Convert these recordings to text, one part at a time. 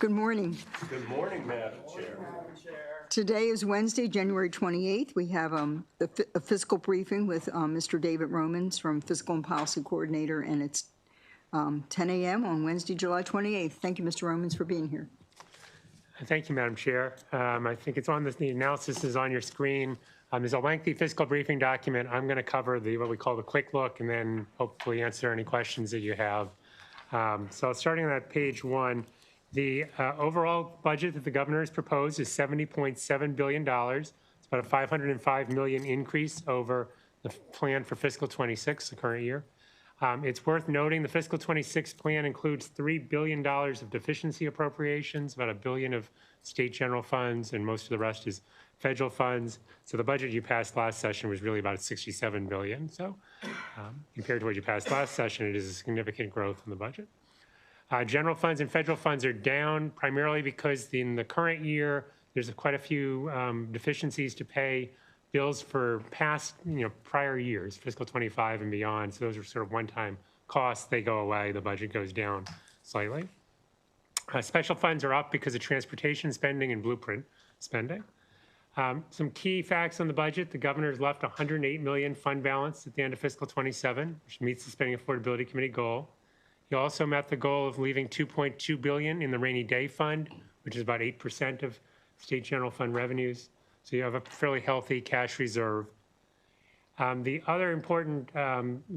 Good morning. Good morning, Madam Chair. Today is Wednesday, January 28th. We have a fiscal briefing with Mr. David Romans from Fiscal and Policy Coordinator, and it's 10 a.m. on Wednesday, July 28th. Thank you, Mr. Romans, for being here. Thank you, Madam Chair. I think it's on the analysis is on your screen. There's a lengthy fiscal briefing document. I'm going to cover what we call the quick look and then hopefully answer any questions that you have. So starting on page 1, the overall budget that the governor has proposed is $70.7 billion. It's about a $505 million increase over the plan for fiscal 26, the current year. It's worth noting the fiscal 26 plan includes $3 billion of deficiency appropriations, about $1 billion of state general funds, and most of the rest is federal funds. So the budget you passed last session was really about $67 billion. So compared to what you passed last session, it is a significant growth in the budget. General funds and federal funds are down primarily because in the current year, there's quite a few deficiencies to pay bills for past, prior years, fiscal 25 and beyond. So those are sort of one-time costs. They go away. The budget goes down slightly. Special funds are up because of transportation spending and blueprint spending. Some key facts on the budget. The governor's left $108 million fund balance at the end of fiscal 27, which meets the Spending Affordability Committee goal. He also met the goal of leaving $2.2 billion in the rainy day fund, which is about 8% of state general fund revenues. So you have a fairly healthy cash reserve. The other important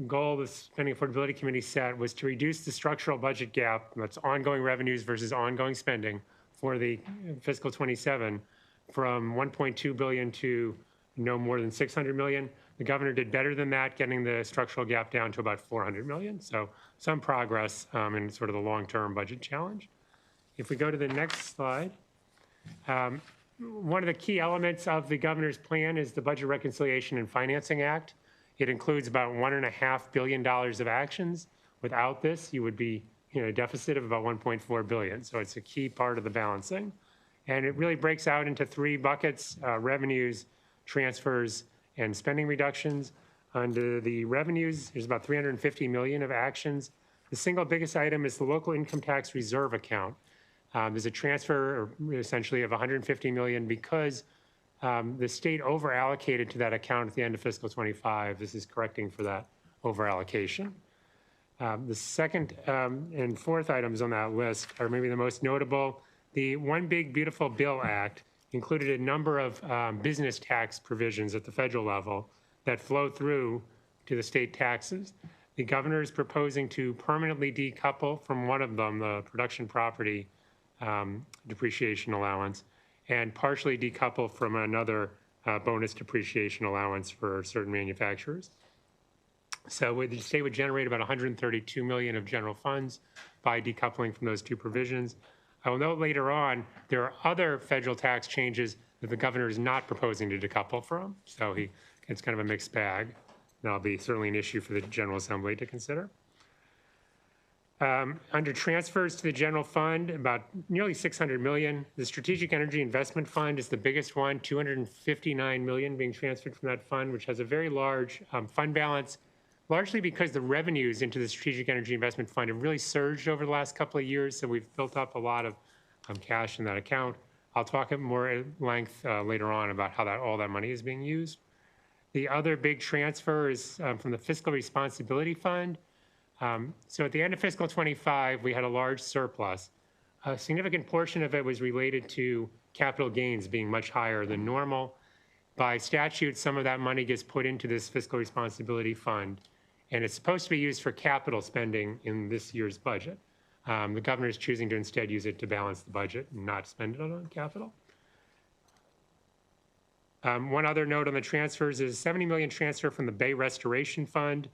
goal the Spending Affordability Committee set was to reduce the structural budget gap, that's ongoing revenues versus ongoing spending, for the fiscal 27 from $1.2 billion to no more than $600 million. The governor did better than that, getting the structural gap down to about $400 million. So some progress in sort of the long-term budget challenge. If we go to the next slide, one of the key elements of the governor's plan is the Budget Reconciliation and Financing Act. It includes about $1.5 billion of actions. Without this, you would be a deficit of about $1.4 billion. So it's a key part of the balancing. And it really breaks out into 3 buckets: revenues, transfers, and spending reductions. Under the revenues, there's about $350 million of actions. The single biggest item is the local income tax reserve account. There's a transfer essentially of $150 million because the state over-allocated to that account at the end of fiscal 25. This is correcting for that over-allocation. The second and fourth items on that list are maybe the most notable. The One Big Beautiful Bill Act included a number of business tax provisions at the federal level that flow through to the state taxes. The governor is proposing to permanently decouple from one of them, the production property depreciation allowance, and partially decouple from another bonus depreciation allowance for certain manufacturers. So the state would generate about $132 million of general funds by decoupling from those 2 provisions. I will note later on, there are other federal tax changes that the governor is not proposing to decouple from. So it's kind of a mixed bag. That'll be certainly an issue for the General Assembly to consider. Under transfers to the general fund, about nearly $600 million. The Strategic Energy Investment Fund is the biggest one, $259 million being transferred from that fund, which has a very large fund balance, largely because the revenues into the Strategic Energy Investment Fund have really surged over the last couple of years. So we've built up a lot of cash in that account. I'll talk at more length later on about how all that money is being used. The other big transfer is from the Fiscal Responsibility Fund. So at the end of fiscal 25, we had a large surplus. A significant portion of it was related to capital gains being much higher than normal. By statute, some of that money gets put into this Fiscal Responsibility Fund, and it's supposed to be used for capital spending in this year's budget. The governor is choosing to instead use it to balance the budget and not spend it on capital. One other note on the transfers is $70 million transfer from the Bay Restoration Fund.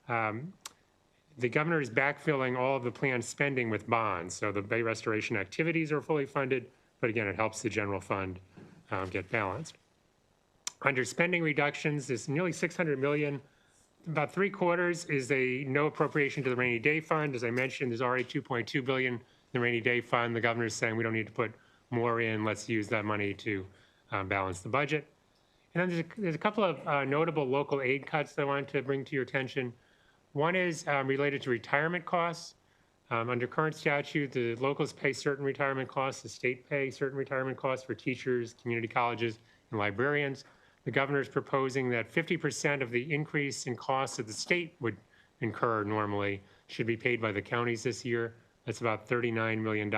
The governor is backfilling all of the planned spending with bonds. So the Bay Restoration activities are fully funded, but again, it helps the general fund get balanced. Under spending reductions, there's nearly $600 million. About 3/4 is a no appropriation to the rainy day fund. As I mentioned, there's already $2.2 billion in the rainy day fund. The governor is saying we don't need to put more in. Let's use that money to balance the budget. And then there's a couple of notable local aid cuts that I wanted to bring to your attention. One is related to retirement costs. Under current statute, the locals pay certain retirement costs, the state pay certain retirement costs for teachers, community colleges, and librarians. The governor is proposing that 50% of the increase in costs that the state would incur normally should be paid by the counties this year. That's about $39 million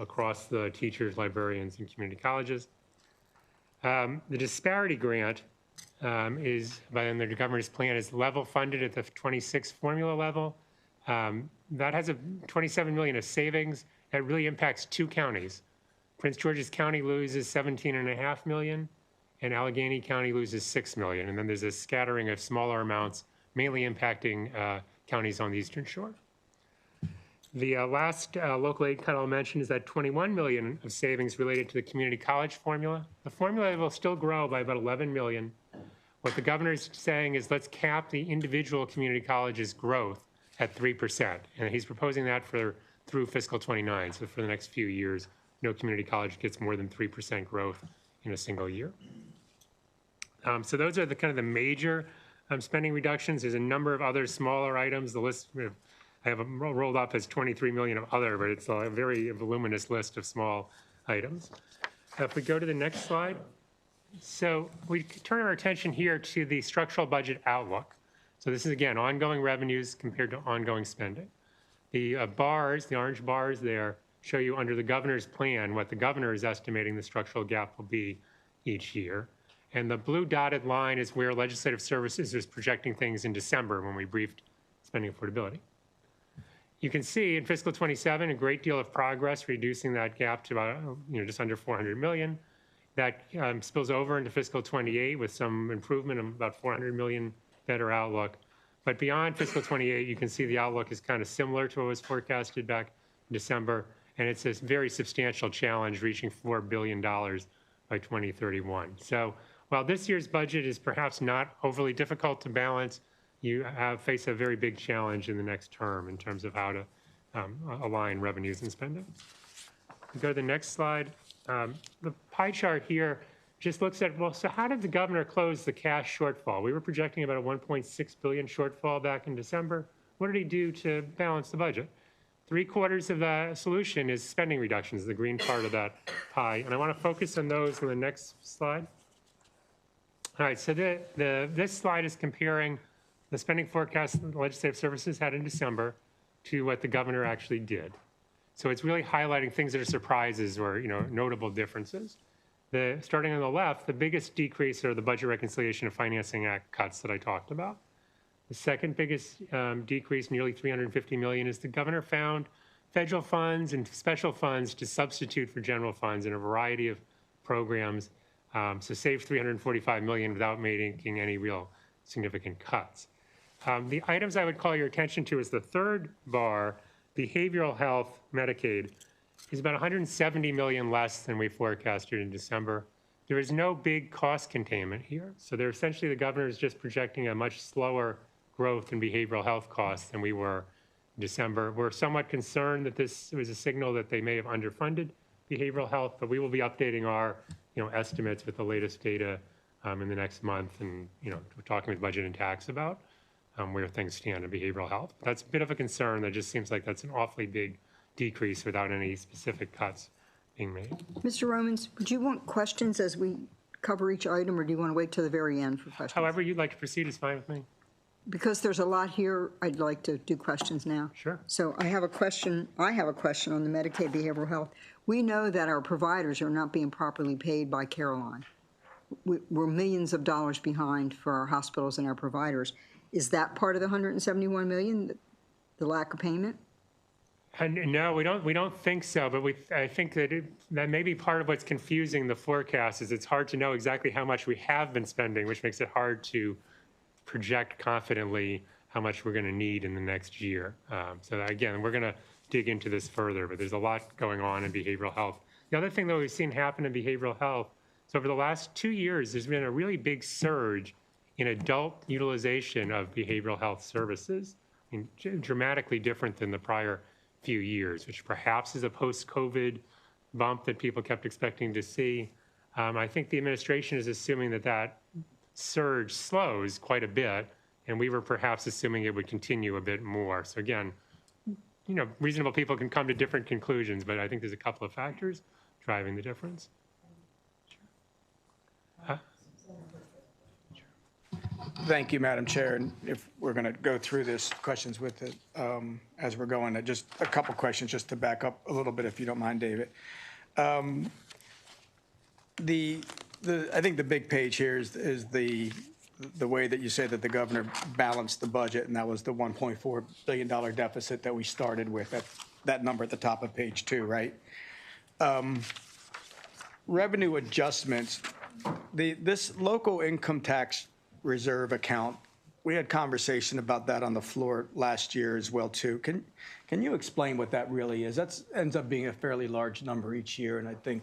across the teachers, librarians, and community colleges. The disparity grant is, by the governor's plan, is level funded at the 26 formula level. That has a $27 million of savings. That really impacts two counties. Prince George's County loses $17.5 million, and Allegheny County loses $6 million. And then there's a scattering of smaller amounts, mainly impacting counties on the Eastern Shore. The last local aid cut I'll mention is that $21 million of savings related to the community college formula. The formula will still grow by about $11 million. What the governor's saying is let's cap the individual community colleges' growth at 3%. And he's proposing that through fiscal 29. So for the next few years, no community college gets more than 3% growth in a single year. So those are the kind of the major spending reductions. There's a number of other smaller items. The list I have rolled up as 23 million of other, but it's a very voluminous list of small items. If we go to the next slide. So we turn our attention here to the structural budget outlook. So this is, again, ongoing revenues compared to ongoing spending. The bars, the orange bars there, show you under the governor's plan what the governor is estimating the structural gap will be each year. And the blue dotted line is where Legislative Services is projecting things in December when we briefed spending affordability. You can see in fiscal 27 a great deal of progress reducing that gap to about just under 400 million. That spills over into fiscal 28 with some improvement of about 400 million better outlook. But beyond fiscal 28, you can see the outlook is kind of similar to what was forecasted back in December, and it's a very substantial challenge reaching $4 billion by 2031. So while this year's budget is perhaps not overly difficult to balance, you face a very big challenge in the next term in terms of how to align revenues and spending. We go to the next slide. The pie chart here just looks at, well, so how did the governor close the cash shortfall? We were projecting about a 1.6 billion shortfall back in December. What did he do to balance the budget? 3/4 of the solution is spending reductions, the green part of that pie. And I want to focus on those on the next slide. All right, so this slide is comparing the spending forecast that the Legislative Services had in December to what the governor actually did. So it's really highlighting things that are surprises or notable differences. Starting on the left, the biggest decrease are the Budget Reconciliation and Financing Act cuts that I talked about. The second biggest decrease, nearly 350 million, is the governor found federal funds and special funds to substitute for general funds in a variety of programs, so saved 345 million without making any real significant cuts. The items I would call your attention to is the third bar, behavioral health Medicaid, is about 170 million less than we forecasted in December. There is no big cost containment here. So they're essentially, the governor is just projecting a much slower growth in behavioral health costs than we were in December. We're somewhat concerned that this was a signal that they may have underfunded behavioral health, but we will be updating our estimates with the latest data in the next month, and we're talking with Budget and Tax about where things stand in behavioral health. But that's a bit of a concern. That just seems like that's an awfully big decrease without any specific cuts being made. Mr. Romans, would you want questions as we cover each item, or do you want to wait till the very end for questions? However you'd like to proceed is fine with me. Because there's a lot here, I'd like to do questions now. Sure. So I have a question on the Medicaid behavioral health. We know that our providers are not being properly paid by Caroline. We're millions of dollars behind for our hospitals and our providers. Is that part of the 171 million, the lack of payment? No, we don't think so, but I think that that may be part of what's confusing the forecast. Is it's hard to know exactly how much we have been spending, which makes it hard to project confidently how much we're going to need in the next year. So again, we're going to dig into this further, but there's a lot going on in behavioral health. The other thing that we've seen happen in behavioral health, so over the last 2 years, there's been a really big surge in adult utilization of behavioral health services, dramatically different than the prior few years, which perhaps is a post-COVID bump that people kept expecting to see. I think the administration is assuming that that surge slows quite a bit, and we were perhaps assuming it would continue a bit more. So again, reasonable people can come to different conclusions, but I think there's a couple of factors driving the difference. Thank you, Madam Chair. And if we're going to go through this questions with it as we're going, just a couple questions just to back up a little bit, if you don't mind, David. I think the big page here is the way that you say that the governor balanced the budget, and that was the $1.4 billion deficit that we started with, that number at the top of page 2, right? Revenue adjustments, this local income tax reserve account, we had conversation about that on the floor last year as well, too. Can you explain what that really is? That ends up being a fairly large number each year, and I think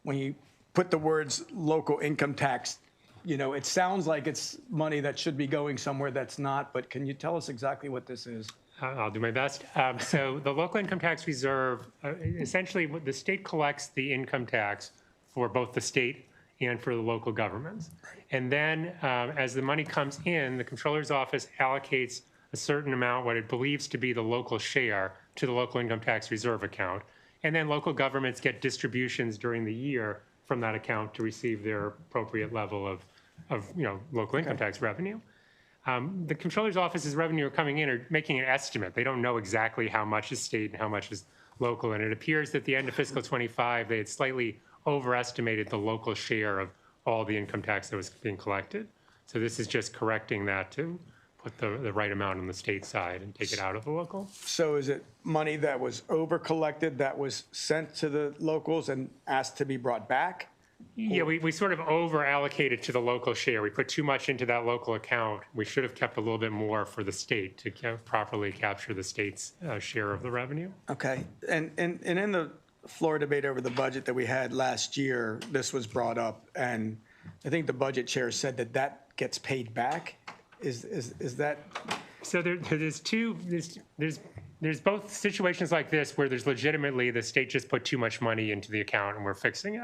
when you put the words local income tax, it sounds like it's money that should be going somewhere that's not, but can you tell us exactly what this is? I'll do my best. So the local income tax reserve, essentially the state collects the income tax for both the state and for the local governments. And then as the money comes in, the comptroller's office allocates a certain amount, what it believes to be the local share, to the local income tax reserve account. And then local governments get distributions during the year from that account to receive their appropriate level of local income tax revenue. The comptroller's office's revenue coming in are making an estimate. They don't know exactly how much is state and how much is local. And it appears that at the end of fiscal 25, they had slightly overestimated the local share of all the income tax that was being collected. So this is just correcting that to put the right amount on the state side and take it out of the local. So is it money that was over-collected that was sent to the locals and asked to be brought back? Yeah, we sort of over-allocated to the local share. We put too much into that local account. We should have kept a little bit more for the state to properly capture the state's share of the revenue. Okay. And in the floor debate over the budget that we had last year, this was brought up, and I think the budget chair said that gets paid back. Is that? So there's both situations like this where there's legitimately the state just put too much money into the account and we're fixing it.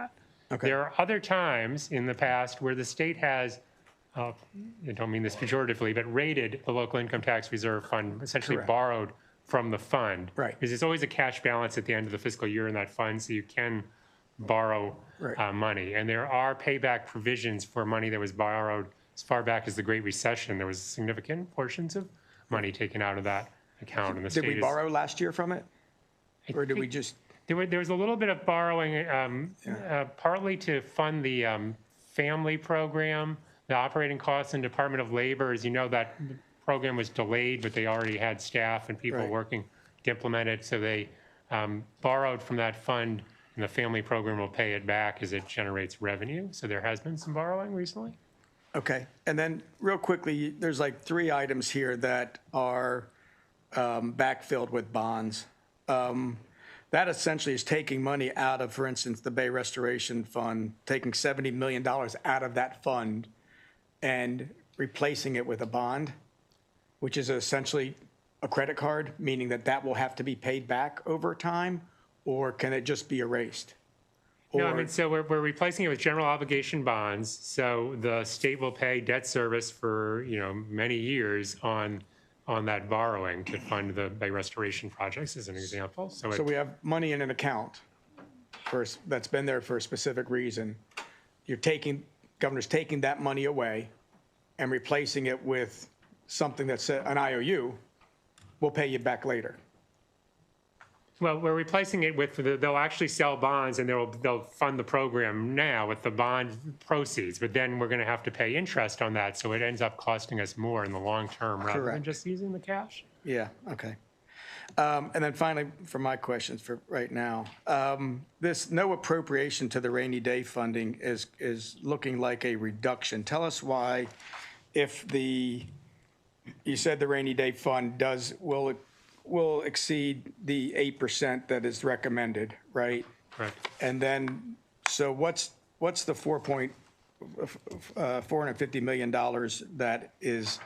Okay. There are other times in the past where the state has, I don't mean this pejoratively, but raided the local income tax reserve fund, essentially Correct. borrowed from the fund. Right. Because there's always a cash balance at the end of the fiscal year in that fund, so you can borrow Right. money. And there are payback provisions for money that was borrowed as far back as the Great Recession. There was significant portions of money taken out of that account. And the Did state we borrow last year from it? Or did we think- just? There was a little bit of borrowing, partly to fund the family program, the operating costs and Department of Labor. As you know, that program was delayed, but they already had staff and people Right. working to implement it. So they borrowed from that fund, and the family program will pay it back as it generates revenue. So there has been some borrowing recently. Okay. And then real quickly, there's like 3 items here that are backfilled with bonds. That essentially is taking money out of, for instance, the Bay Restoration Fund, taking $70 million out of that fund and replacing it with a bond, which is essentially a credit card, meaning that will have to be paid back over time, or can it just be erased? No, I Or- mean, so we're replacing it with general obligation bonds. So the state will pay debt service for, many years on that borrowing to fund the Bay Restoration projects, as an example. So So we have money in an account that's been there for a specific reason. Governor's taking that money away and replacing it with something that's an IOU, we'll pay you back later. Well, we're replacing it with, they'll actually sell bonds and they'll fund the program now with the bond proceeds, but then we're going to have to pay interest on that. So it ends up costing us more in the long term rather than Correct. just using the cash. Yeah, okay. And then finally, for my questions for right now, this no appropriation to the rainy day funding is looking like a reduction. Tell us why, if you said the rainy day fund will exceed the 8% that is recommended, right? Correct. And then, so what's the $450 million that is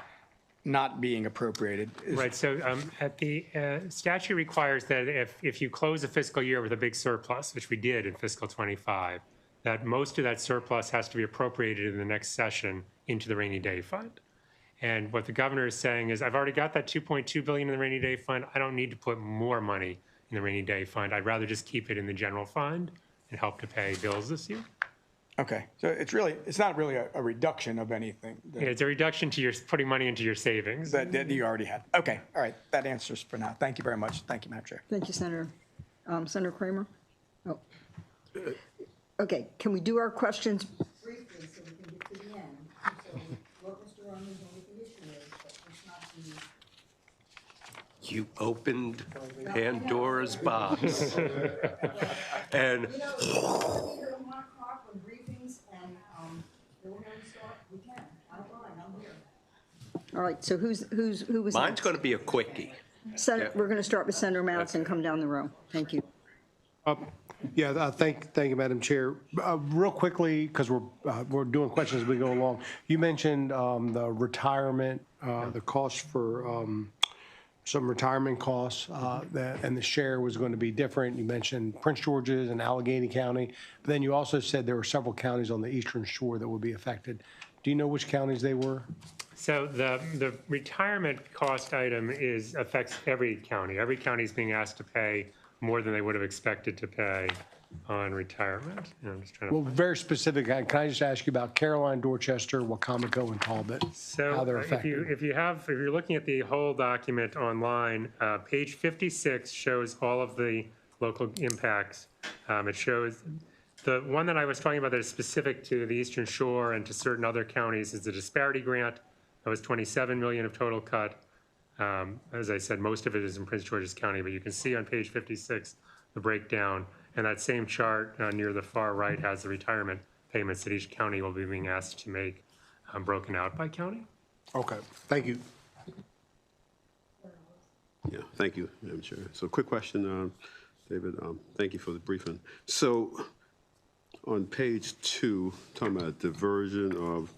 not being appropriated? Right, so at the statute requires that if you close a fiscal year with a big surplus, which we did in fiscal 25, that most of that surplus has to be appropriated in the next session into the rainy day fund. And what the governor is saying is, I've already got that $2.2 billion in the rainy day fund. I don't need to put more money in the rainy day fund. I'd rather just keep it in the general fund and help to pay bills this year. Okay, so it's not really a reduction of anything Yeah, it's a reduction to your putting money into your savings. that you already had. Okay, all right, that answers for now. Thank you very much. Thank you, Madam Chair. Thank you, Senator. Senator Kramer? Oh. Okay, can we do our questions briefly so we can get to the end? So what Mr. Roman's only issue is, but it's not the You opened Pandora's box. And You know, we're here at 1 o'clock on briefings, and we're going to start, we can. I don't mind, I'm here. All right, so who was mine's next? going to be a quickie. We're going to start with Senator Mallett and come down the row. Thank you. Yeah, thank you, Madam Chair. Real quickly, because we're doing questions as we go along. You mentioned the retirement, the cost for some retirement costs, and the share was going to be different. You mentioned Prince George's and Allegheny County, but then you also said there were several counties on the Eastern Shore that would be affected. Do you know which counties they were? So the retirement cost item affects every county. Every county is being asked to pay more than they would have expected to pay on retirement. And I'm just trying to. Well, very specific. Can I just ask you about Caroline, Dorchester, Wacomico, and Talbot? So how they're if affected? you're looking at the whole document online, page 56 shows all of the local impacts. It shows the one that I was talking about that is specific to the Eastern Shore and to certain other counties is the disparity grant. That was $27 million of total cut. As I said, most of it is in Prince George's County, but you can see on page 56 the breakdown. And that same chart near the far right has the retirement payments that each county will be being asked to make broken out by county. Okay, thank you. Yeah, thank you, Madam Chair. So quick question, David. Thank you for the briefing. So on page 2, talking about diversion of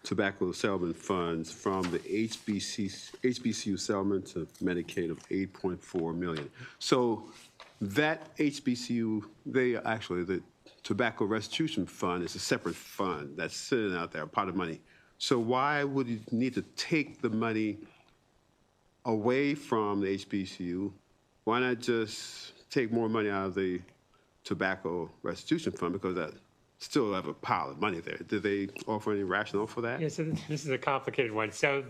tobacco settlement funds from the HBCU settlement to Medicaid of $8.4 million. So that HBCU, the tobacco restitution fund is a separate fund that's sitting out there, a pot of money. So why would you need to take the money away from the HBCU? Why not just take more money out of the tobacco restitution fund, because that still have a pile of money there? Did they offer any rationale for that? Yeah, so this is a complicated one. So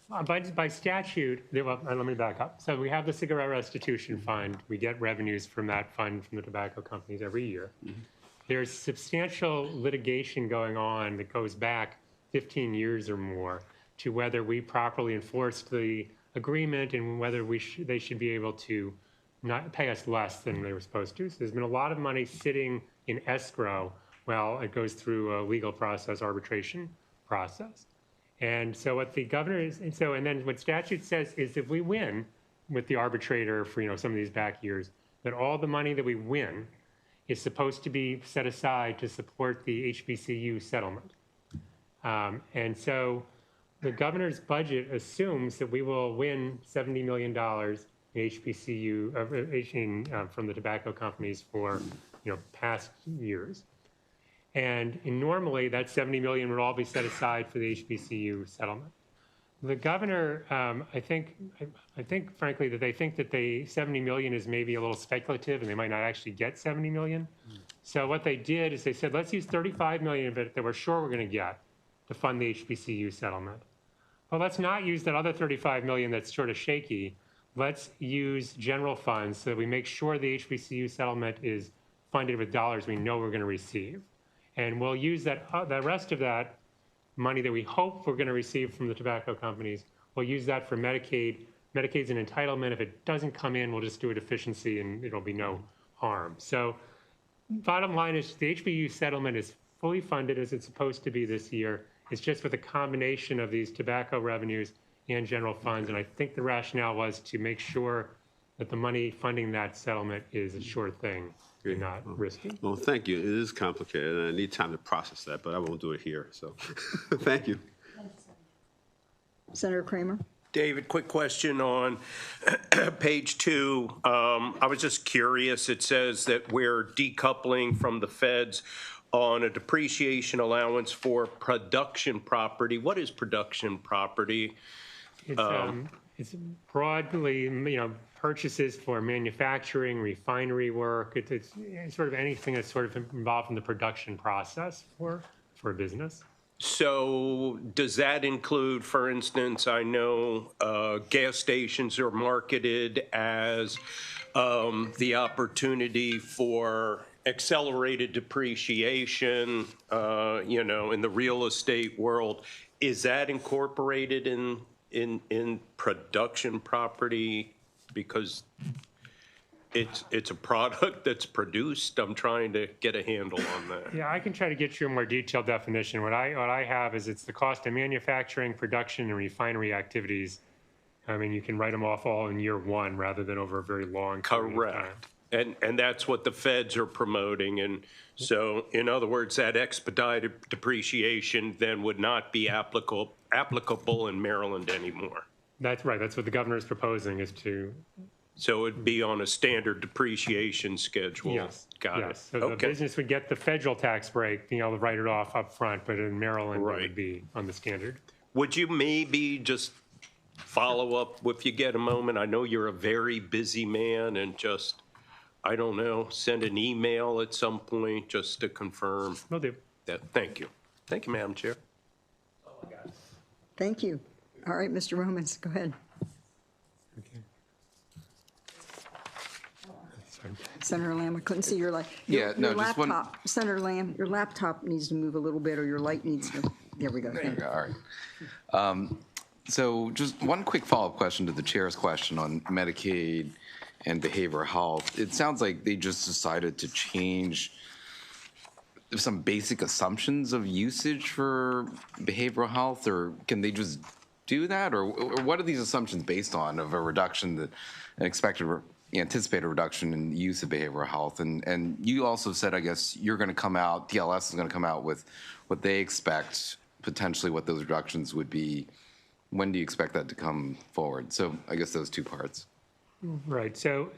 by statute, let me back up. So we have the cigarette restitution fund. We get revenues from that fund from the tobacco companies every year. Mm-hmm. There's substantial litigation going on that goes back 15 years or more to whether we properly enforced the agreement and whether they should be able to not pay us less than they were supposed to. So there's been a lot of money sitting in escrow while it goes through a legal process, arbitration process. And so what the governor is, and then what statute says is if we win with the arbitrator for some of these back years, that all the money that we win is supposed to be set aside to support the HBCU settlement. And so the governor's budget assumes that we will win $70 million in HBCU from the tobacco companies for past years. And normally that $70 million would all be set aside for the HBCU settlement. The governor, I think, frankly, that they think that the $70 million is maybe a little speculative and they might not actually get $70 million. So what they did is they said, let's use $35 million of it that we're sure we're going to get to fund the HBCU settlement. But let's not use that other $35 million that's sort of shaky. Let's use general funds so that we make sure the HBCU settlement is funded with dollars we know we're going to receive. And we'll use the rest of that money that we hope we're going to receive from the tobacco companies, we'll use that for Medicaid. Medicaid's an entitlement. If it doesn't come in, we'll just do a deficiency and it'll be no harm. So bottom line is the HBCU settlement is fully funded as it's supposed to be this year. It's just with a combination of these tobacco revenues and general funds. And I think the rationale was to make sure that the money funding that settlement is a sure thing and not risky. Well, thank you. It is complicated, and I need time to process that, but I won't do it here. So thank you. Senator Kramer? David, quick question on page 2. I was just curious. It says that we're decoupling from the feds. on a depreciation allowance for production property. What is production property? It's broadly, purchases for manufacturing, refinery work. It's sort of anything that's sort of involved in the production process for a business. So does that include, for instance, I know gas stations are marketed as the opportunity for accelerated depreciation, in the real estate world. Is that incorporated in production property? Because it's a product that's produced. I'm trying to get a handle on that. Yeah, I can try to get you a more detailed definition. What I have is it's the cost of manufacturing, production, and refinery activities. I mean, you can write them off all in year one rather than over a very long period of time. Correct. And that's what the feds are promoting. And so, in other words, that expedited depreciation then would not be applicable in Maryland anymore. That's right. That's what the governor is proposing, is to. So it'd be on a standard depreciation schedule. Yes. Got it. Yes. So the Okay. business would get the federal tax break, being able to write it off up front, but in Maryland, it Right. would be on the standard. Would you maybe just follow up if you get a moment? I know you're a very busy man, and just, I don't know, send an email at some point just to confirm Will do. that. Thank you. Thank you, Madam Chair. Thank you. All right, Mr. Romans, go ahead. Okay. Sorry. Senator Lamb, I couldn't see your light. Yeah, no, Your just one- laptop, Senator Lamb, your laptop needs to move a little bit, or your light needs to, there we go. All right. So just one quick follow-up question to the chair's question on Medicaid and behavioral health. It sounds like they just decided to change some basic assumptions of usage for behavioral health, or can they just do that? Or what are these assumptions based on, of a reduction, an anticipated reduction in the use of behavioral health? And you also said, I guess, you're going to come out, DLS is going to come out with what they expect, potentially what those reductions would be. When do you expect that to come forward? So I guess those two parts. Right. So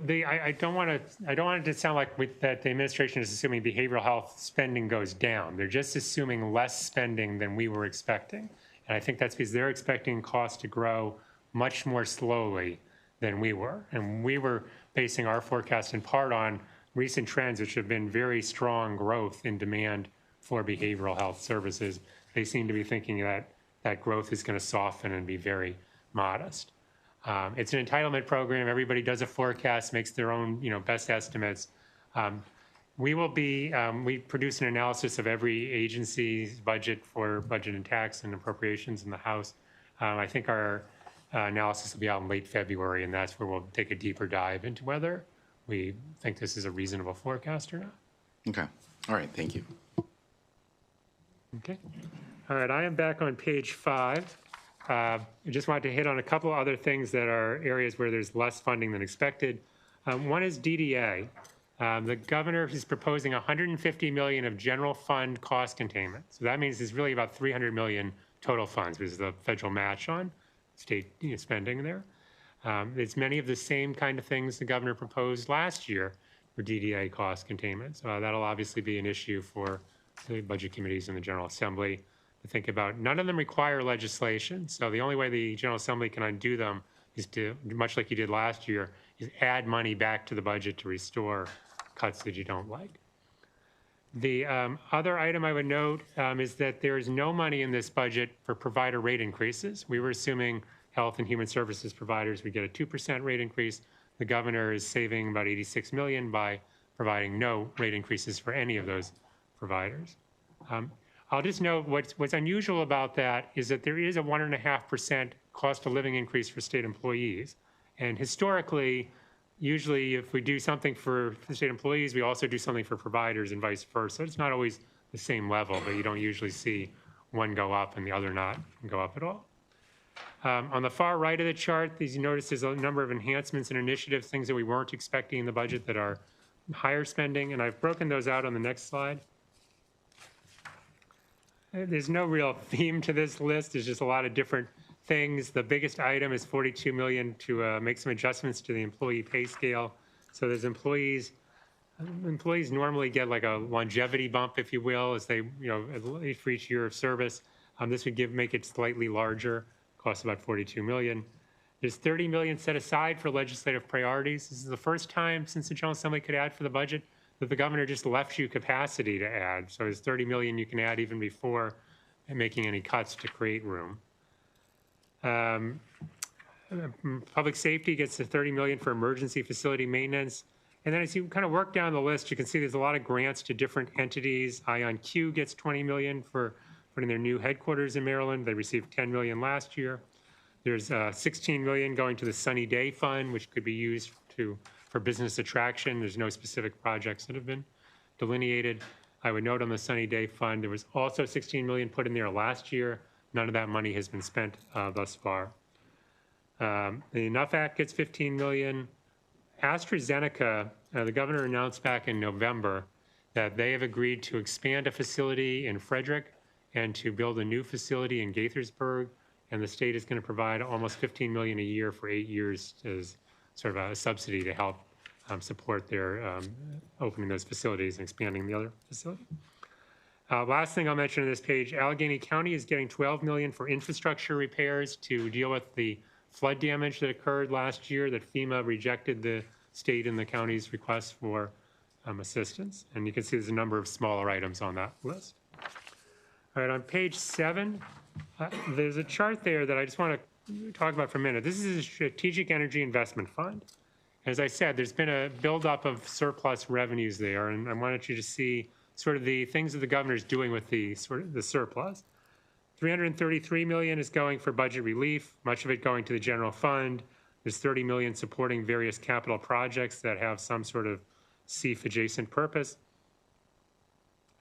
I don't want it to sound like that the administration is assuming behavioral health spending goes down. They're just assuming less spending than we were expecting. And I think that's because they're expecting costs to grow much more slowly than we were. And we were basing our forecast in part on recent trends, which have been very strong growth in demand for behavioral health services. They seem to be thinking that growth is going to soften and be very modest. It's an entitlement program. Everybody does a forecast, makes their own, best estimates. We produce an analysis of every agency's budget for budget and tax and appropriations in the House. I think our analysis will be out in late February, and that's where we'll take a deeper dive into whether we think this is a reasonable forecast or not. Okay. All right. Thank you. Okay. All right, I am back on page 5. I just wanted to hit on a couple of other things that are areas where there's less funding than expected. One is DDA. The governor is proposing $150 million of general fund cost containment. So that means it's really about $300 million total funds, which is the federal match on state spending there. It's many of the same kind of things the governor proposed last year for DDA cost containment. So that'll obviously be an issue for the budget committees in the General Assembly to think about. None of them require legislation. So the only way the General Assembly can undo them is to, much like you did last year, is add money back to the budget to restore cuts that you don't like. The other item I would note is that there is no money in this budget for provider rate increases. We were assuming health and human services providers would get a 2% rate increase. The governor is saving about $86 million by providing no rate increases for any of those providers. I'll just note what's unusual about that is that there is a 1.5% cost of living increase for state employees. And historically, usually if we do something for the state employees, we also do something for providers and vice versa. It's not always the same level, but you don't usually see one go up and the other not go up at all. On the far right of the chart, you notice there's a number of enhancements and initiatives, things that we weren't expecting in the budget that are higher spending, and I've broken those out on the next slide. There's no real theme to this list. There's just a lot of different things. The biggest item is $42 million to make some adjustments to the employee pay scale. So there's employees employees normally get like a longevity bump, if you will, as they, at least for each year of service. This would make it slightly larger, costs about 42 million. There's 30 million set aside for legislative priorities. This is the first time since the General Assembly could add for the budget that the governor just left you capacity to add. So there's 30 million you can add even before making any cuts to create room. Public safety gets the 30 million for emergency facility maintenance. And then as you kind of work down the list, you can see there's a lot of grants to different entities. IonQ gets 20 million for putting their new headquarters in Maryland. They received 10 million last year. There's 16 million going to the Sunny Day Fund, which could be used for business attraction. There's no specific projects that have been delineated. I would note on the Sunny Day Fund, there was also 16 million put in there last year. None of that money has been spent thus far. The Enough Act gets 15 million. AstraZeneca, the governor announced back in November that they have agreed to expand a facility in Frederick and to build a new facility in Gaithersburg. And the state is going to provide almost 15 million a year for 8 years as sort of a subsidy to help support their opening those facilities and expanding the other facility. Last thing I'll mention on this page, Allegheny County is getting 12 million for infrastructure repairs to deal with the flood damage that occurred last year that FEMA rejected the state and the county's request for assistance. And you can see there's a number of smaller items on that list. All right, on page 7, there's a chart there that I just want to talk about for a minute. This is a Strategic Energy Investment Fund. As I said, there's been a buildup of surplus revenues there, and I wanted you to see sort of the things that the governor's doing with the surplus. 333 million is going for budget relief, much of it going to the general fund. There's 30 million supporting various capital projects that have some sort of SEEF adjacent purpose.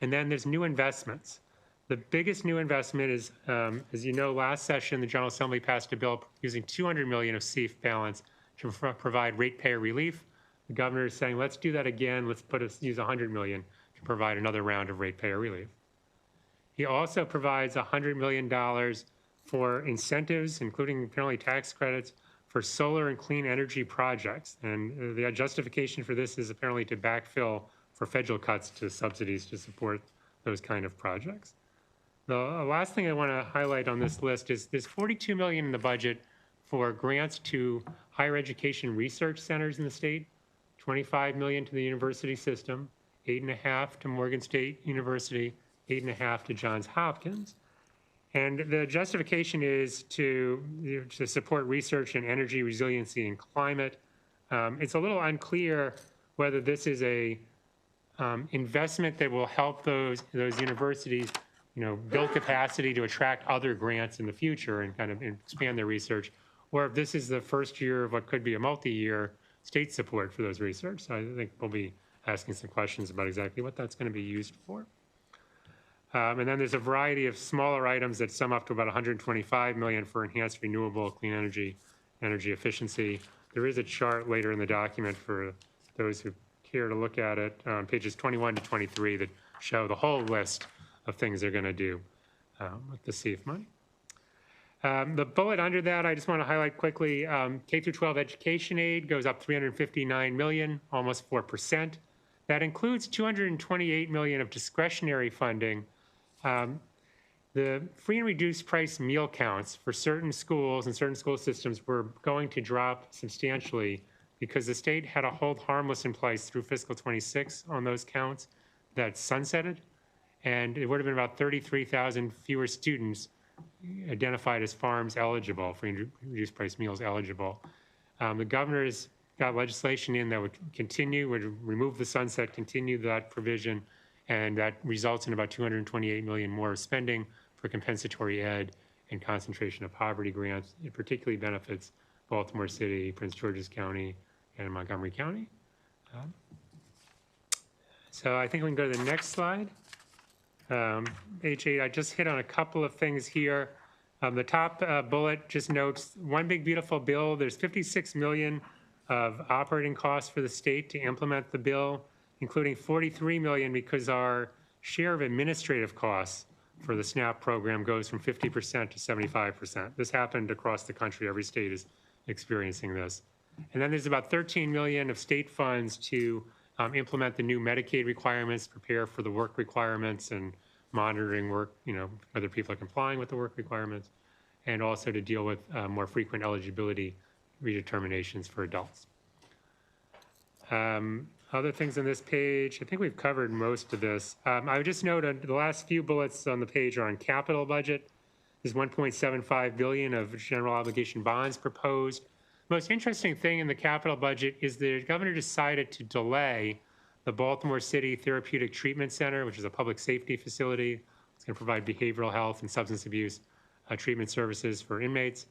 And then there's new investments. The biggest new investment is, as you know, last session, the General Assembly passed a bill using 200 million of SEEF balance to provide ratepayer relief. The governor is saying, let's do that again. Let's use 100 million to provide another round of ratepayer relief. He also provides $100 million for incentives, including apparently tax credits, for solar and clean energy projects. And the justification for this is apparently to backfill for federal cuts to subsidies to support those kind of projects. The last thing I want to highlight on this list is there's 42 million in the budget for grants to higher education research centers in the state, 25 million to the university system, 8.5 to Morgan State University, 8.5 to Johns Hopkins. And the justification is to support research in energy resiliency and climate. It's a little unclear whether this is a investment that will help those universities, build capacity to attract other grants in the future and kind of expand their research, or if this is the first year of what could be a multi-year state support for those research. So I think we'll be asking some questions about exactly what that's going to be used for. And then there's a variety of smaller items that sum up to about 125 million for enhanced renewable clean energy efficiency. There is a chart later in the document for those who care to look at it, pages 21 to 23, that show the whole list of things they're going to do with the SEEF money. The bullet under that, I just want to highlight quickly, K through 12 education aid goes up 359 million, almost 4%. That includes 228 million of discretionary funding. The free and reduced price meal counts for certain schools and certain school systems were going to drop substantially because the state had a hold harmless in place through fiscal 26 on those counts that sunsetted. And it would have been about 33,000 fewer students identified as farms eligible, free and reduced price meals eligible. The governor's got legislation in that would remove the sunset, continue that provision, and that results in about 228 million more spending for compensatory ed and concentration of poverty grants. It particularly benefits Baltimore City, Prince George's County, and Montgomery County. So I think we can go to the next slide. Page 8, I just hit on a couple of things here. The top bullet just notes one big beautiful bill. There's 56 million of operating costs for the state to implement the bill, including 43 million because our share of administrative costs for the SNAP program goes from 50% to 75%. This happened across the country. Every state is experiencing this. And then there's about 13 million of state funds to implement the new Medicaid requirements, prepare for the work requirements and monitoring work, whether people are complying with the work requirements, and also to deal with more frequent eligibility redeterminations for adults. Other things on this page, I think we've covered most of this. I would just note the last few bullets on the page are on capital budget. There's $1.75 billion of general obligation bonds proposed. Most interesting thing in the capital budget is the governor decided to delay the Baltimore City Therapeutic Treatment Center, which is a public safety facility. It's going to provide behavioral health and substance abuse treatment services for inmates.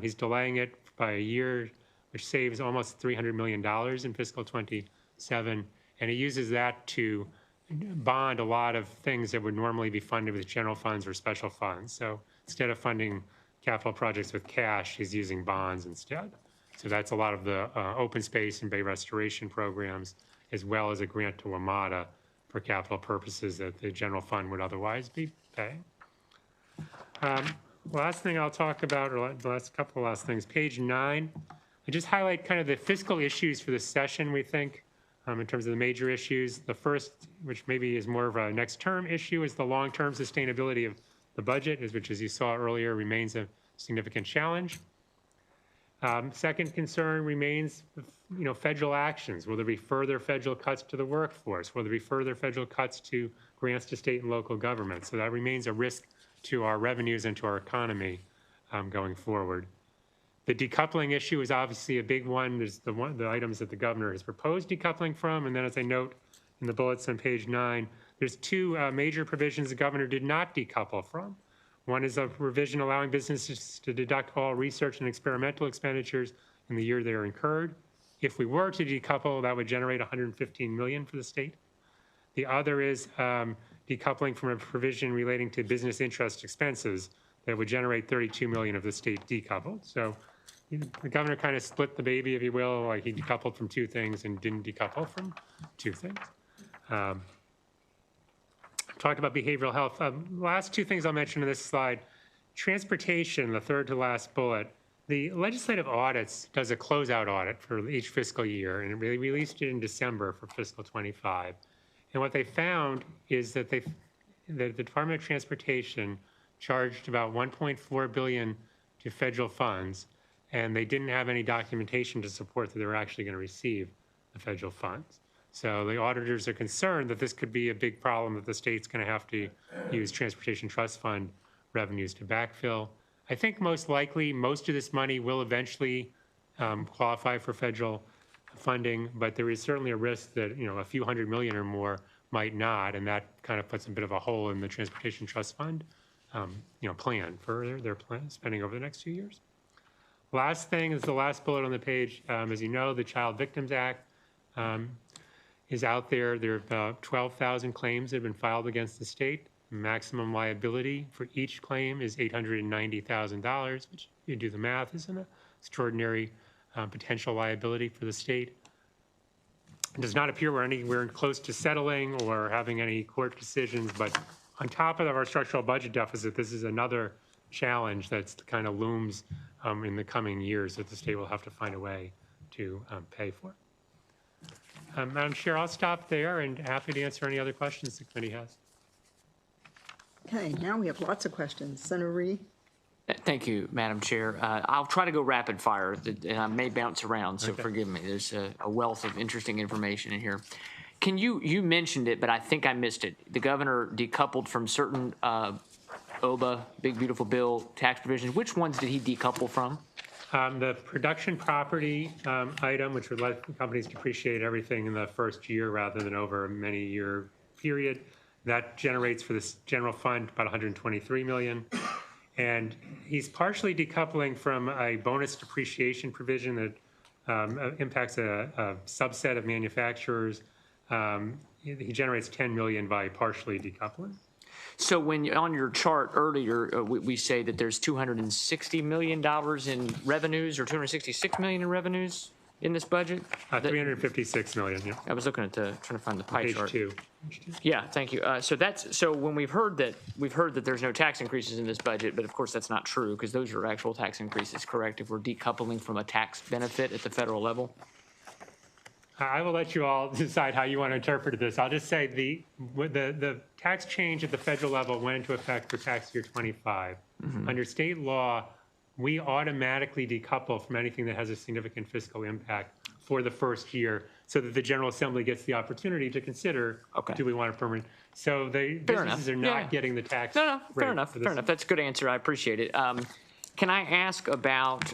He's delaying it by a year, which saves almost $300 million in fiscal 27, and he uses that to bond a lot of things that would normally be funded with general funds or special funds. So instead of funding capital projects with cash, he's using bonds instead. So that's a lot of the open space and bay restoration programs, as well as a grant to WMATA for capital purposes that the general fund would otherwise be paying. Last thing I'll talk about, or the last couple of last things, page 9. I just highlight kind of the fiscal issues for this session, we think, in terms of the major issues. The first, which maybe is more of a next term issue, is the long-term sustainability of the budget, which, as you saw earlier, remains a significant challenge. Second concern remains, federal actions. Will there be further federal cuts to the workforce? Will there be further federal cuts to grants to state and local governments? So that remains a risk to our revenues and to our economy going forward. The decoupling issue is obviously a big one. There's the items that the governor has proposed decoupling from, and then as I note in the bullets on page 9, there's two major provisions the governor did not decouple from. One is a provision allowing businesses to deduct all research and experimental expenditures in the year they are incurred. If we were to decouple, that would generate $115 million for the state. The other is decoupling from a provision relating to business interest expenses that would generate $32 million of the state decoupled. So the governor kind of split the baby, if you will, like he decoupled from two things and didn't decouple from two things. Talked about behavioral health. Last two things I'll mention in this slide. Transportation, the third to last bullet. The legislative audits does a closeout audit for each fiscal year, and it really released it in December for fiscal 25. And what they found is that the Department of Transportation charged about $1.4 billion to federal funds, and they didn't have any documentation to support that they were actually going to receive the federal funds. So the auditors are concerned that this could be a big problem, that the state's going to have to use Transportation Trust Fund revenues to backfill. I think most likely most of this money will eventually qualify for federal funding, but there is certainly a risk that a few $100 million or more might not, and that kind of puts a bit of a hole in the Transportation Trust Fund plan for their spending over the next few years. Last thing is the last bullet on the page. As you know, the Child Victims Act is out there. There are about 12,000 claims that have been filed against the state. Maximum liability for each claim is $890,000, which, if you do the math, is an extraordinary potential liability for the state. It does not appear we're anywhere close to settling or having any court decisions, but on top of our structural budget deficit, this is another challenge that's kind of looms in the coming years that the state will have to find a way to pay for. Madam Chair, I'll stop there and happy to answer any other questions the committee has. Okay, now we have lots of questions. Senator Reed? Thank you, Madam Chair. I'll try to go rapid fire, and I may bounce around, so forgive me. There's a wealth of interesting information in here. You mentioned it, but I think I missed it. The governor decoupled from certain OBA, Big Beautiful Bill tax provisions. Which ones did he decouple from? The production property item, which would let companies depreciate everything in the first year rather than over a many-year period, that generates for this general fund about $123 million. And he's partially decoupling from a bonus depreciation provision that impacts a subset of manufacturers. He generates $10 million by partially decoupling. So when on your chart earlier, we say that there's $260 million in revenues or $266 million in revenues in this budget? $356 million, yeah. I was looking at trying to find the pie Page chart. 2. Yeah, thank you. So when we've heard that there's no tax increases in this budget, but of course that's not true because those are actual tax increases, correct? If we're decoupling from a tax benefit at the federal level. I will let you all decide how you want to interpret this. I'll just say the tax change at the federal level went into effect for tax year 25. Under state law, we automatically decouple from anything that has a significant fiscal impact for the first year so that the General Assembly gets the opportunity to consider, do we want a permanent? So the businesses are not getting the tax No, fair rate enough, for this. fair enough. That's a good answer. I appreciate it. Can I ask about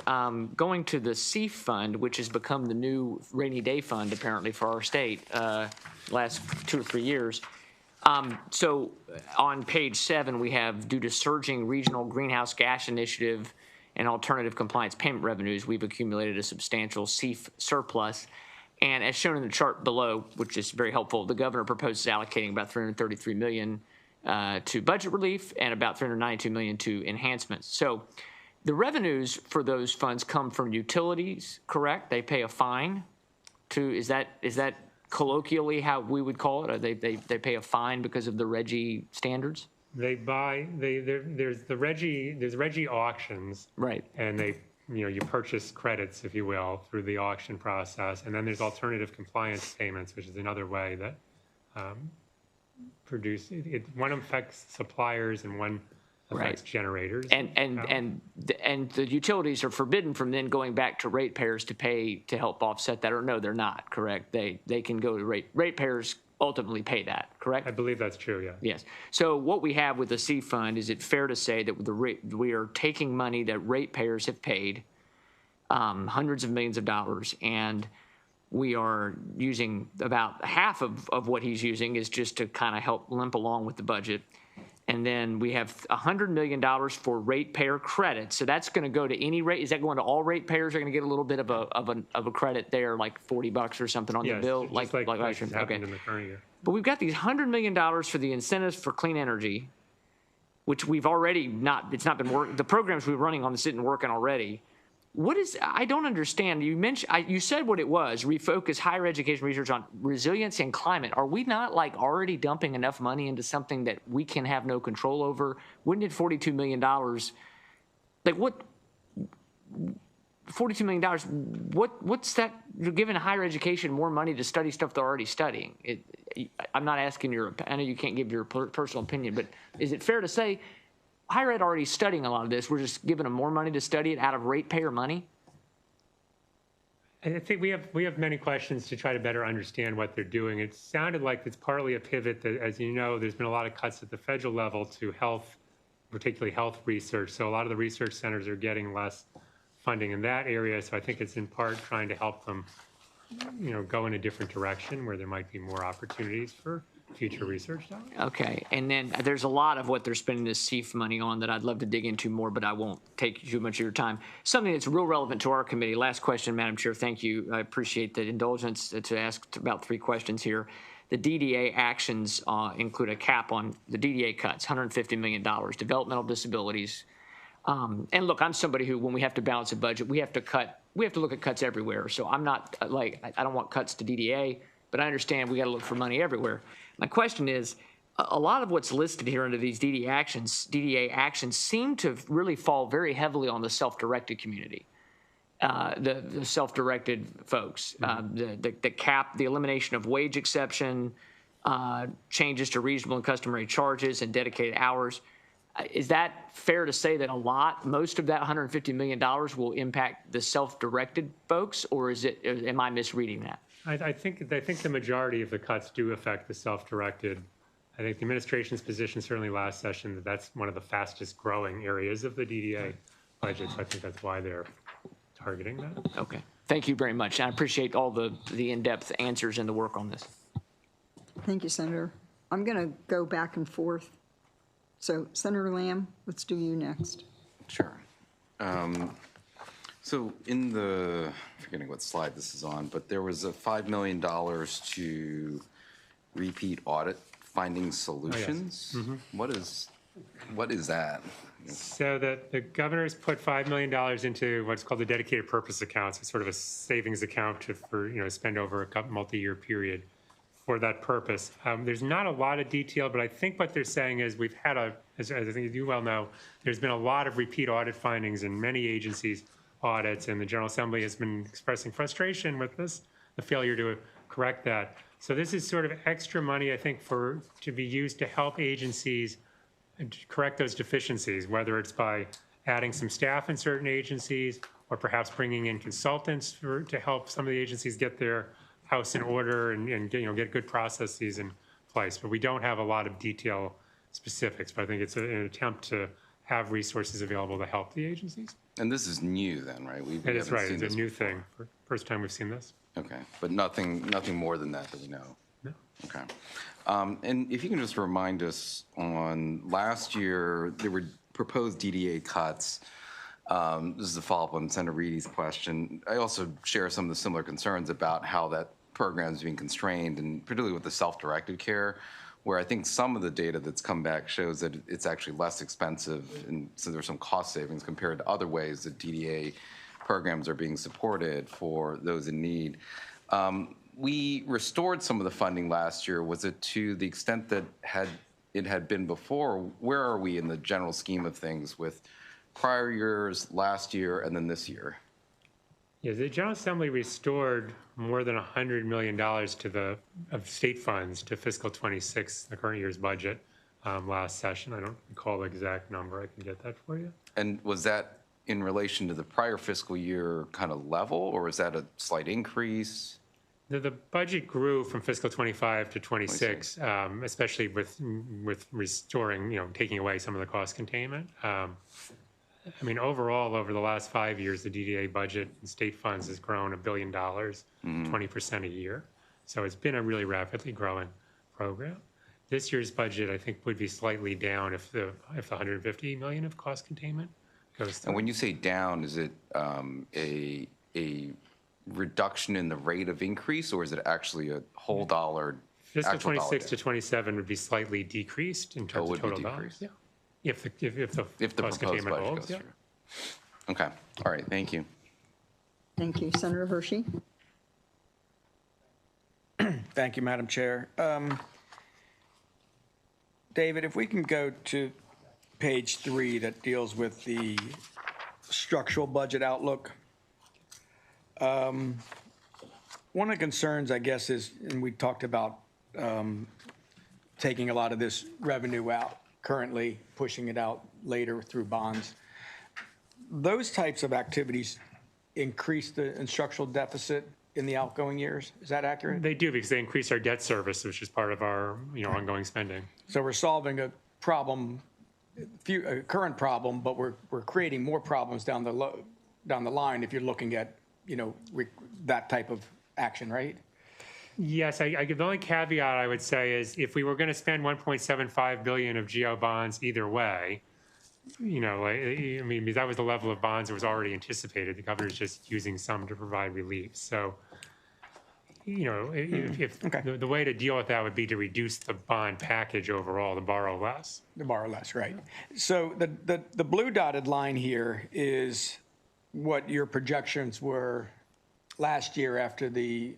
going to the SEAF fund, which has become the new rainy day fund apparently for our state last 2 or 3 years? So on page 7, we have due to surging regional greenhouse gas initiative and alternative compliance payment revenues, we've accumulated a substantial SEAF surplus. And as shown in the chart below, which is very helpful, the governor proposes allocating about $333 million to budget relief and about $392 million to enhancements. So the revenues for those funds come from utilities, correct? They pay a fine to, is that colloquially how we would call it? They pay a fine because of the RGGI standards? There's RGGI auctions. Right. And you purchase credits, if you will, through the auction process. And then there's alternative compliance payments, which is another way that one affects suppliers and one affects generators. And the utilities are forbidden from then going back to ratepayers to pay to help offset that, or no, they're not, correct? They can go to ratepayers ultimately pay that, correct? I believe that's true, yeah. Yes. So what we have with the SEAF fund, is it fair to say that we are taking money that ratepayers have paid, hundreds of millions of dollars, and we are using about half of what he's using is just to kind of help limp along with the budget. And then we have $100 million for ratepayer credits. So that's going to go to any rate. Is that going to all ratepayers? Are going to get a little bit of a credit there, like $40 or something on the bill, like last year? happened in the current year. But we've got these $100 million for the incentives for clean energy, which we've already not. It's not been working. The programs we were running on this isn't working already. What is? I don't understand. You mentioned. You said what it was. Refocus higher education research on resilience and climate. Are we not like already dumping enough money into something that we can have no control over? Wouldn't it $42 million? Like what? $42 million. What's that? You're giving higher education more money to study stuff they're already studying. I'm not asking your. I know you can't give your personal opinion, but is it fair to say? Higher ed already studying a lot of this. We're just giving them more money to study it out of ratepayer money? I think we have many questions to try to better understand what they're doing. It sounded like it's partly a pivot that, as you know, there's been a lot of cuts at the federal level to health, particularly health research. So a lot of the research centers are getting less funding in that area. So I think it's in part trying to help them, go in a different direction where there might be more opportunities for future research dollars. Okay, and then there's a lot of what they're spending this SEAF money on that I'd love to dig into more, but I won't take too much of your time. Something that's real relevant to our committee. Last question, Madam Chair. Thank you. I appreciate the indulgence to ask about 3 questions here. The DDA actions include a cap on the DDA cuts, $150 million, developmental disabilities. And look, I'm somebody who, when we have to balance a budget, we have to look at cuts everywhere. So I'm not I don't want cuts to DDA, but I understand we got to look for money everywhere. My question is, a lot of what's listed here under these DDA actions seem to really fall very heavily on the self-directed community, the self-directed folks, the cap, the elimination of wage exception, changes to reasonable and customary charges and dedicated hours. Is that fair to say that most of that $150 million will impact the self-directed folks, or am I misreading that? I think the majority of the cuts do affect the self-directed. I think the administration's position, certainly last session, that's one of the fastest growing areas of the DDA budget. So I think that's why they're targeting that. Okay. Thank you very much. I appreciate all the in-depth answers and the work on this. Thank you, Senator. I'm going to go back and forth. So, Senator Lamb, let's do you next. Sure. So in I'm forgetting what slide this is on, but there was a $5 million to repeat audit finding solutions. What is that? So the governor's put $5 million into what's called the dedicated purpose account. It's sort of a savings account for spend over a multi-year period for that purpose. There's not a lot of detail, but I think what they're saying is we've had as I think you well know, there's been a lot of repeat audit findings in many agencies' audits, and the General Assembly has been expressing frustration with the failure to correct that. So this is sort of extra money, I think, to be used to help agencies correct those deficiencies, whether it's by adding some staff in certain agencies or perhaps bringing in consultants to help some of the agencies get their house in order and get good processes in place. But we don't have a lot of detail specifics, but I think it's an attempt to have resources available to help the agencies. And this is new then, right? We That is haven't right, seen it's a this new before. thing. First time we've seen this. Okay, but nothing more than that we know? No. Okay. And if you can just remind us on last year, there were proposed DDA cuts. This is a follow-up on Senator Reedy's question. I also share some of the similar concerns about how that program is being constrained, and particularly with the self-directed care, where I think some of the data that's come back shows that it's actually less expensive, and so there's some cost savings compared to other ways that DDA programs are being supported for those in need. We restored some of the funding last year. Was it to the extent that it had been before? Where are we in the general scheme of things with prior years, last year, and then this year? Yeah, the General Assembly restored more than $100 million of state funds to fiscal 26, the current year's budget, last session. I don't recall the exact number. I can get that for you. And was that in relation to the prior fiscal year kind of level, or is that a slight increase? The budget grew from fiscal 25 to 26, especially with restoring, taking away some of the cost containment. I mean, overall, over the last 5 years, the DDA budget in state funds has grown $1 billion, 20% a year. So it's been a really rapidly growing program. This year's budget, I think, would be slightly down if the 150 million of cost containment goes through. And when you say down, is it a reduction in the rate of increase, or is it actually a whole dollar? Fiscal actual dollar 26 to down? 27 would be slightly decreased in terms would of be total dollars. decreased. Yeah. If the If the cost proposed containment budget holds, goes yeah. through. Okay, all right, thank you. Thank you. Senator Hershey? Thank you, Madam Chair. David, if we can go to page 3 that deals with the structural budget outlook. One of the concerns, I guess, is, and we talked about taking a lot of this revenue out currently, pushing it out later through bonds. Those types of activities increase the structural deficit in the outgoing years. Is that accurate? They do, because they increase our debt service, which is part of our ongoing spending. So we're solving a problem, a current problem, but we're creating more problems down the line if you're looking at that type of action, right? Yes, the only caveat I would say is if we were going to spend 1.75 billion of GO bonds either way, I mean, that was the level of bonds that was already anticipated. The governor's just using some to provide relief. So, if the way to deal with that would be to reduce the bond package overall, to borrow less. To borrow less, right. So the blue dotted line here is what your projections were last year after the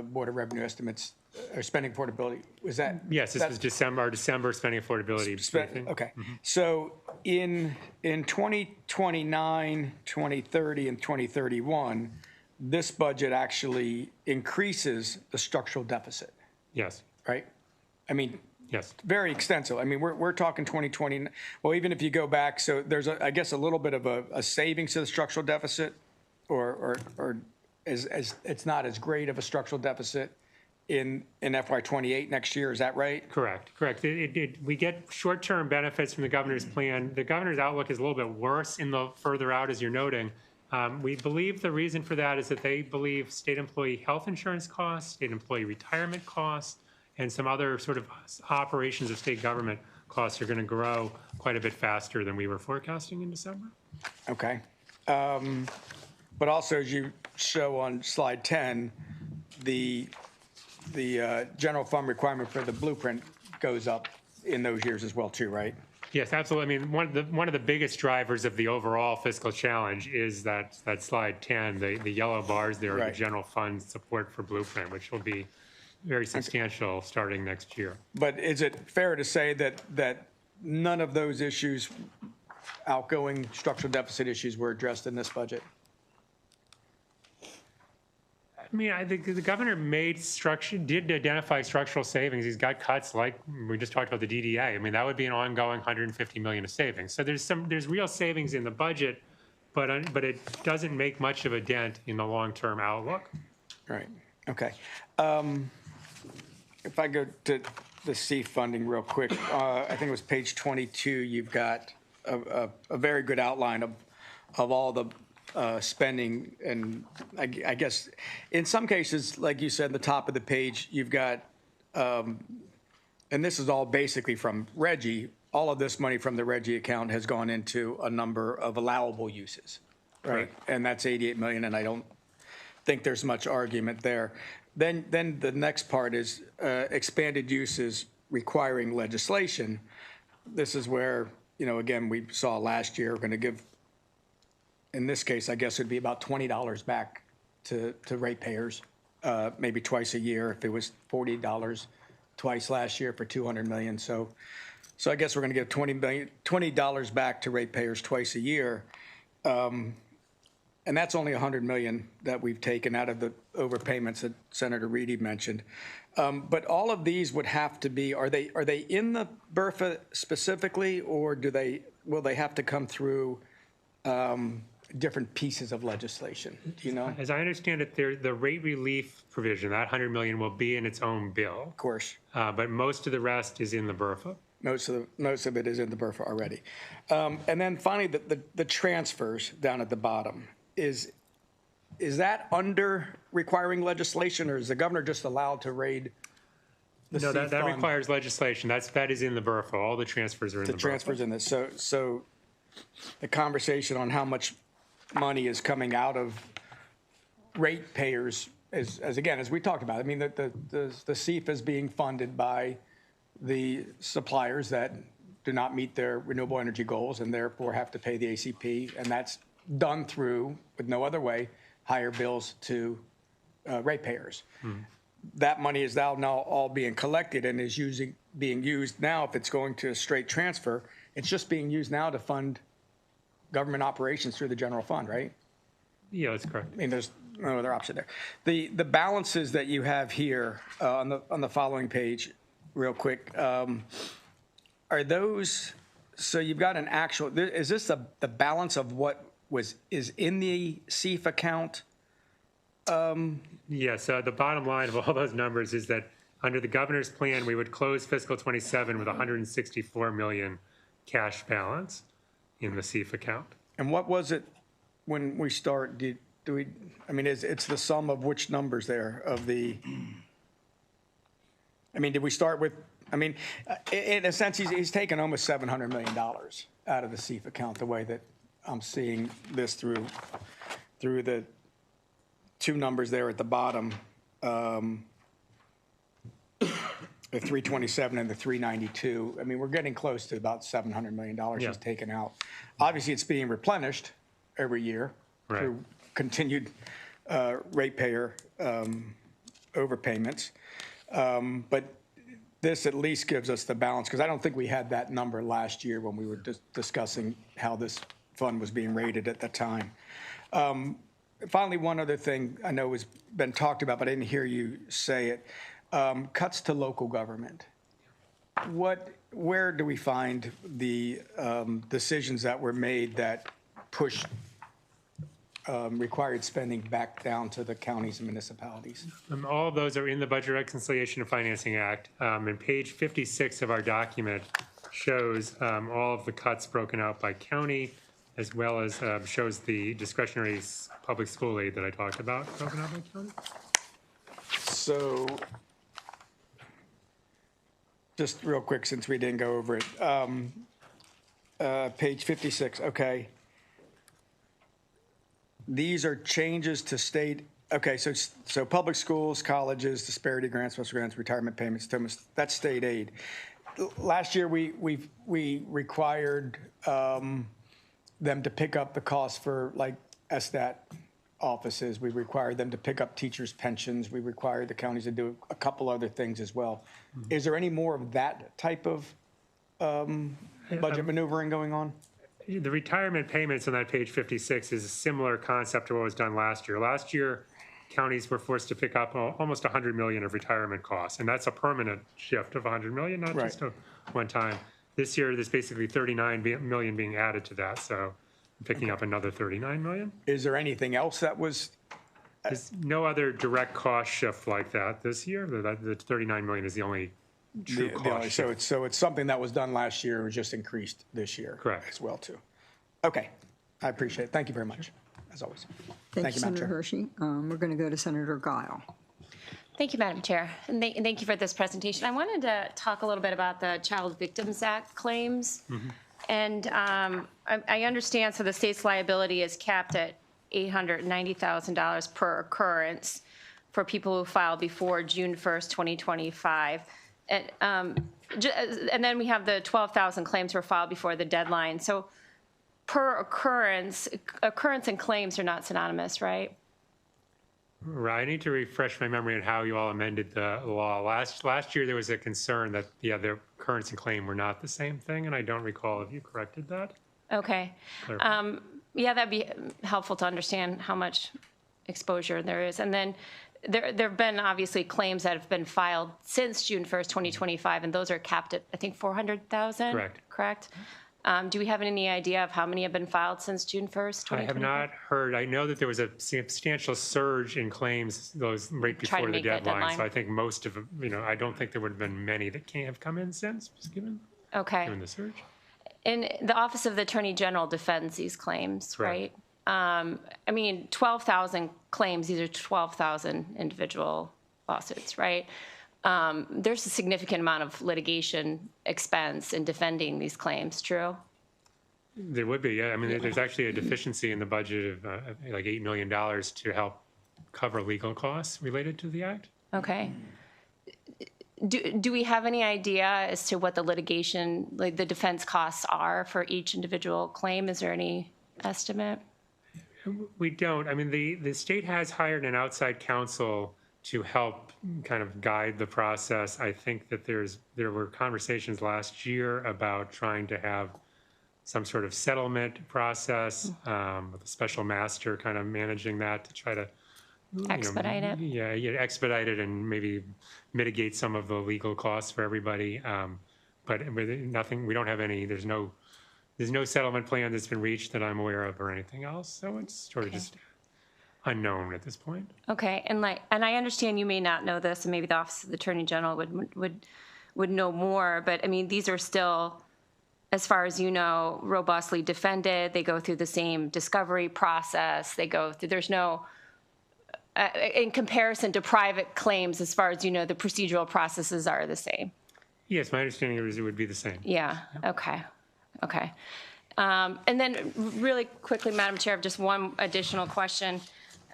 Board of Revenue estimates or spending affordability. Was that? Yes, this was our December spending affordability briefing. Okay. So in 2029, 2030, and 2031, this budget actually increases the structural deficit, Yes, right? I mean, yes. very extensive. I mean, we're talking 2020. Well, even if you go back, so there's, I guess, a little bit of a savings to the structural deficit, or it's not as great of a structural deficit in FY28 next year. Is that right? Correct. We get short-term benefits from the governor's plan. The governor's outlook is a little bit worse in the further out, as you're noting. We believe the reason for that is that they believe state employee health insurance costs, state employee retirement costs, and some other sort of operations of state government costs are going to grow quite a bit faster than we were forecasting in December. Okay. But also, as you show on slide 10, the general fund requirement for the blueprint goes up in those years as well, too, right? Yes, absolutely. I mean, one of the biggest drivers of the overall fiscal challenge is that slide 10, the yellow bars there are Right. the general fund support for blueprint, which will be very substantial starting next year. But is it fair to say that none of those issues, outgoing structural deficit issues, were addressed in this budget? I mean, I think the governor did identify structural savings. He's got cuts like we just talked about the DDA. I mean, that would be an ongoing 150 million of savings. So there's real savings in the budget, but it doesn't make much of a dent in the long-term outlook. Right, okay. If I go to the C funding real quick, I think it was page 22, you've got a very good outline of all the spending, and I guess in some cases, like you said, the top of the page, you've got, and this is all basically from Reggie, all of this money from the Reggie account has gone into a number of allowable uses, right? And that's 88 million, and I don't think there's much argument there. Then the next part is expanded uses requiring legislation. This is where, again, we saw last year, we're going to give, in this case, I guess it'd be about $20 back to ratepayers, maybe twice a year. If it was $40 twice last year for 200 million. So I guess we're going to give $20 back to ratepayers twice a year. And that's only 100 million that we've taken out of the overpayments that Senator Reedy mentioned. But all of these would have to be, are they in the BRFA specifically, or will they have to come through different pieces of legislation? Do you know? As I understand it, the rate relief provision, that 100 million will be in its own bill. Of course. But most of the rest is in the BRFA. Most of it is in the BRFA already. And then finally, the transfers down at the bottom. Is that under requiring legislation, or is the governor just allowed to raid the No, C that fund? requires legislation. That is in the BRFA. All the transfers are in the BRFA. The transfers in this. So the conversation on how much money is coming out of ratepayers is, as we talked about, I mean, the CEF is being funded by the suppliers that do not meet their renewable energy goals and therefore have to pay the ACP, and that's done through, with no other way, higher bills to ratepayers. That money is now all being collected and is being used now. If it's going to a straight transfer, it's just being used now to fund government operations through the general fund, right? Yeah, that's correct. I mean, there's no other option there. The balances that you have here on the following page, real quick, are those? So you've got an actual. Is this the balance of what is in the CEF account? Yes, the bottom line of all those numbers is that under the governor's plan, we would close fiscal 27 with 164 million cash balance in the CEF account. And what was it when we start? I mean, it's the sum of which numbers there of the? I mean, did we start with? I mean, in a sense, he's taken almost $700 million out of the CEF account. The way that I'm seeing this through the two numbers there at the bottom, the 327 and the 392. I mean, we're getting close to about $700 million he's taken out. Obviously, it's being replenished every year through continued ratepayer overpayments. But this at least gives us the balance, because I don't think we had that number last year when we were discussing how this fund was being rated at that time. Finally, one other thing I know has been talked about, but I didn't hear you say it. Cuts to local government. Where do we find the decisions that were made that push required spending back down to the counties and municipalities? All of those are in the Budget Reconciliation and Financing Act. And page 56 of our document shows all of the cuts broken out by county, as well as shows the discretionary public school aid that I talked about broken out by county. So, just real quick, since we didn't go over it, page 56, okay. These are changes to state, okay, so public schools, colleges, disparity grants, special grants, retirement payments, that's state aid. Last year, we required them to pick up the cost for like SDAT offices. We required them to pick up teachers' pensions. We required the counties to do a couple other things as well. Is there any more of that type of budget maneuvering going on? The retirement payments on that page 56 is a similar concept to what was done last year. Last year, counties were forced to pick up almost $100 million of retirement costs, and that's a permanent shift of $100 million, not just a one time. This year, there's basically $39 million being added to that, so I'm picking up another $39 million. Is there anything else that was, There's no other direct cost shift like that this year. The $39 million is the only true cost shift. so it's something that was done last year, it was just increased this year? Correct. As well, too. Okay, I appreciate it. Thank you very much, as always. Thank you, Madam Senator Chair. Hershey. We're going to go to Senator Guile. Thank you, Madam Chair, and thank you for this presentation. I wanted to talk a little bit about the Child Victims Act claims. And I understand, so the state's liability is capped at $890,000 per occurrence for people who filed before June 1st, 2025. And then we have the 12,000 claims were filed before the deadline. So per occurrence and claims are not synonymous, right? Right. I need to refresh my memory on how you all amended the law. Last year, there was a concern that, the occurrence and claim were not the same thing, and I don't recall if you corrected that. Okay. Yeah, that'd be helpful to understand how much exposure there is. And then there have been obviously claims that have been filed since June 1st, 2025, and those are capped at, I think, 400,000? Correct. Correct? Do we have any idea of how many have been filed since June 1st, 2025? I have not heard. I know that there was a substantial surge in claims those right Try to before the make that deadline. deadline. So I think most of, I don't think there would have been many that can't have come in since, just given Okay. the surge. And the Office of the Attorney General defends these claims, Correct. right? I mean, 12,000 claims, these are 12,000 individual lawsuits, right? There's a significant amount of litigation expense in defending these claims, true? There would be, yeah. I mean, there's actually a deficiency in the budget of like $8 million to help cover legal costs related to the act. Okay. Do we have any idea as to what the litigation, like the defense costs are for each individual claim? Is there any estimate? We don't. I mean, the state has hired an outside counsel to help kind of guide the process. I think that there were conversations last year about trying to have some sort of settlement process with a special master kind of managing that to try to Expedite it? Yeah, expedite it and maybe mitigate some of the legal costs for everybody. But nothing. We don't have any. There's no settlement plan that's been reached that I'm aware of or anything else. So it's sort of just unknown at this point. Okay, and I understand you may not know this, and maybe the Office of the Attorney General would know more. But I mean, these are still, as far as you know, robustly defended. They go through the same discovery process. They go through. There's no, in comparison to private claims, as far as you know, the procedural processes are the same. Yes, my understanding is it would be the same. Yeah. Okay. Okay. And then, really quickly, Madam Chair, just one additional question.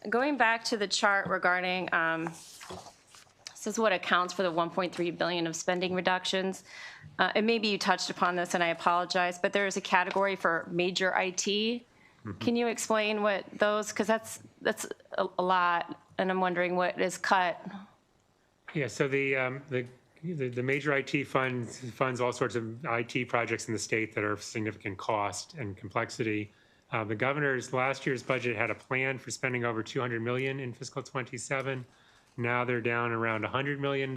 Going back to the chart regarding, this is what accounts for the $1.3 billion of spending reductions. And maybe you touched upon this, and I apologize, but there is a category for major IT. Can you explain what those? Because that's a lot, and I'm wondering what is cut. Yeah. So the major IT funds all sorts of IT projects in the state that are of significant cost and complexity. The governor's last year's budget had a plan for spending over $200 million in fiscal '27. Now they're down around $100 million.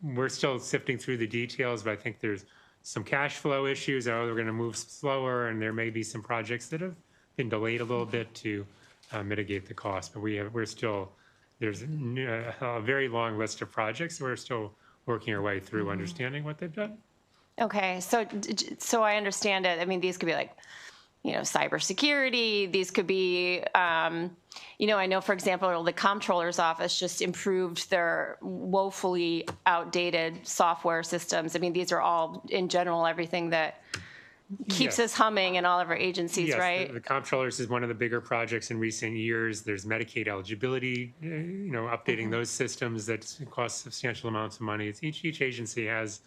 We're still sifting through the details, but I think there's some cash flow issues. They're going to move slower, and there may be some projects that have been delayed a little bit to mitigate the cost. But there's a very long list of projects. We're still working our way through understanding what they've done. Okay, so I understand it. I mean, these could be like, cybersecurity. These could be, I know, for example, the comptroller's office just improved their woefully outdated software systems. I mean, these are all, in general, everything that keeps us humming in all of our agencies, Yes, right? The comptrollers is one of the bigger projects in recent years. There's Medicaid eligibility, updating those systems that cost substantial amounts of money. Each agency has,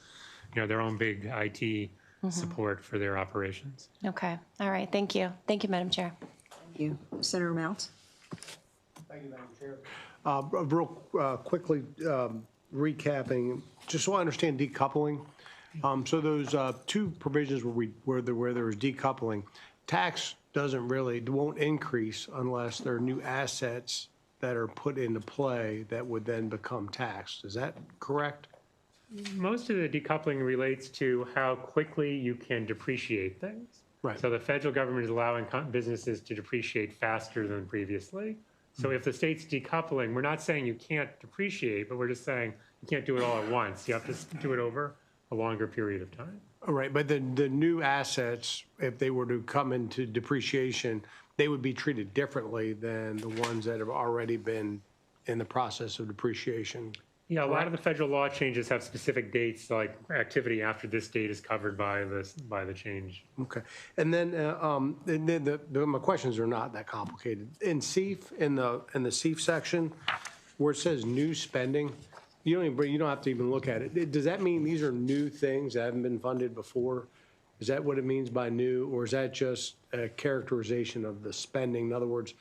their own big IT support for their operations. Okay, all right, thank you. Thank you, Madam Chair. Thank you. Senator Mounts? Thank you, Madam Chair. Real quickly, recapping, just so I understand decoupling. So those two provisions where there was decoupling, tax won't increase unless there are new assets that are put into play that would then become taxed. Is that correct? Most of the decoupling relates to how quickly you can depreciate things. Right. So the federal government is allowing businesses to depreciate faster than previously. So if the state's decoupling, we're not saying you can't depreciate, but we're just saying you can't do it all at once. You have to do it over a longer period of time. All right, but the new assets, if they were to come into depreciation, they would be treated differently than the ones that have already been in the process of depreciation. Yeah, a lot of the federal law changes have specific dates, like activity after this date is covered by the change. Okay, and then my questions are not that complicated. In CEF, in the CEF section, where it says new spending, you don't have to even look at it. Does that mean these are new things that haven't been funded before? Is that what it means by new, or is that just a characterization of the spending? In other words,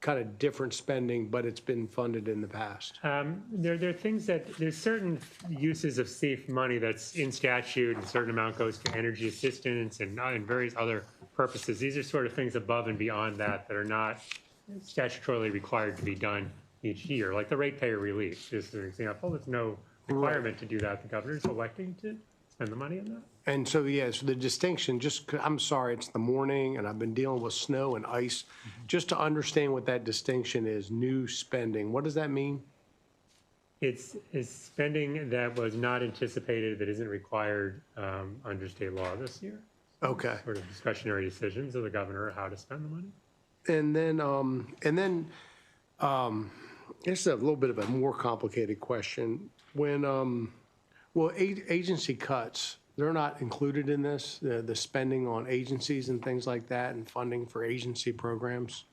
kind of different spending, but it's been funded in the past? There are things there's certain uses of CEF money that's in statute, and a certain amount goes to energy assistance and various other purposes. These are sort of things above and beyond that are not statutorily required to be done each year, like the ratepayer relief is an example. There's no requirement to do that. The governor's electing to spend the money on that. And so, so the distinction, I'm sorry, it's the morning and I've been dealing with snow and ice. Just to understand what that distinction is, new spending, what does that mean? It's spending that was not anticipated, that isn't required under state law this year. Okay. Sort of discretionary decisions of the governor how to spend the money. And then this is a little bit of a more complicated question. When, agency cuts, they're not included in this, the spending on agencies and things like that and funding for agency programs?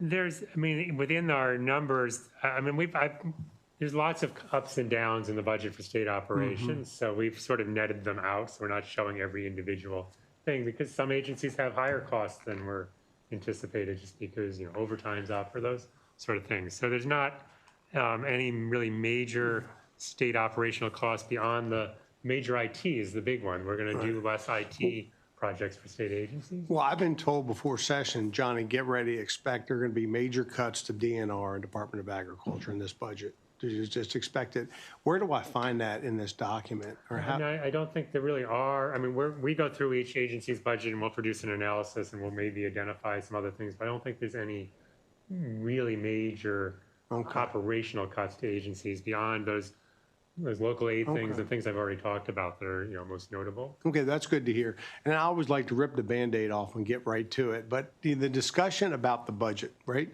Within our numbers, there's lots of ups and downs in the budget for state operations. So we've sort of netted them out. So we're not showing every individual thing because some agencies have higher costs than were anticipated just because, overtime's up for those sort of things. So there's not any really major state operational costs beyond the major IT is the big one. We're going to do less IT projects for state agencies. Well, I've been told before session, Johnny, get ready, expect there are going to be major cuts to DNR and Department of Agriculture in this budget. Just expect it. Where do I find that in this document? Or how? I don't think there really are. We go through each agency's budget and we'll produce an analysis and we'll maybe identify some other things, but I don't think there's any really major operational cuts to agencies beyond those local aid things and things I've already talked about that are most notable. Okay, that's good to hear. And I always like to rip the Band-Aid off and get right to it. But the discussion about the budget, right?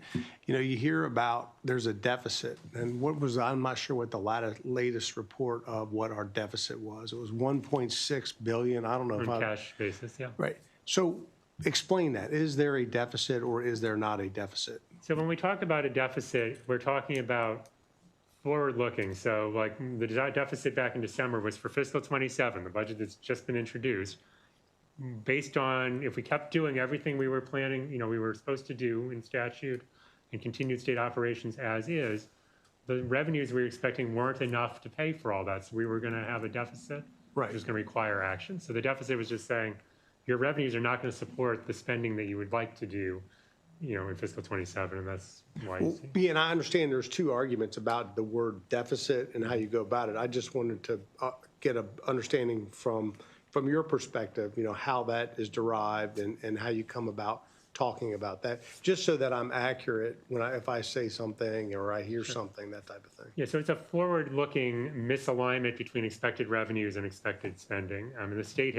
You hear about there's a deficit. And I'm not sure what the latest report of what our deficit was. It was 1.6 billion. I don't know if on cash basis, yeah. Right. So explain that. Is there a deficit or is there not a deficit? So when we talk about a deficit, we're talking about forward-looking. So like the deficit back in December was for fiscal 27, the budget that's just been introduced. Based on if we kept doing everything we were planning, we were supposed to do in statute and continued state operations as is, the revenues we were expecting weren't enough to pay for all that. So we were going to have a deficit, which was going to require action. So the deficit was just saying your revenues are not going to support the spending that you would like to do in fiscal 27, and that's why you see. Yeah, and I understand there's two arguments about the word deficit and how you go about it. I just wanted to get an understanding from your perspective, how that is derived and how you come about talking about that, just so that I'm accurate if I say something or I hear something, that type of thing. Yeah, so it's a forward-looking misalignment between expected revenues and expected spending. The state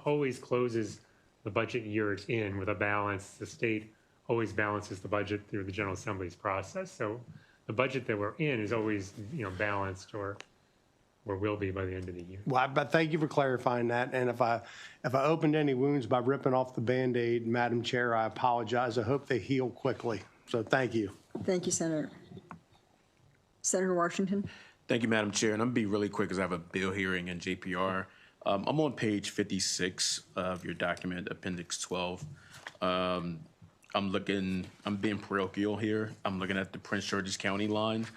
always closes the budget year it's in with a balance. The state always balances the budget through the General Assembly's process. So the budget that we're in is always, balanced or will be by the end of the year. Well, but thank you for clarifying that. And if I opened any wounds by ripping off the Band-Aid, Madam Chair, I apologize. I hope they heal quickly. So thank you. Thank you, Senator. Senator Washington. Thank you, Madam Chair. And I'm going to be really quick because I have a bill hearing in JPR. I'm on page 56 of your document, Appendix 12. I'm being parochial here. I'm looking at the Prince George's County line,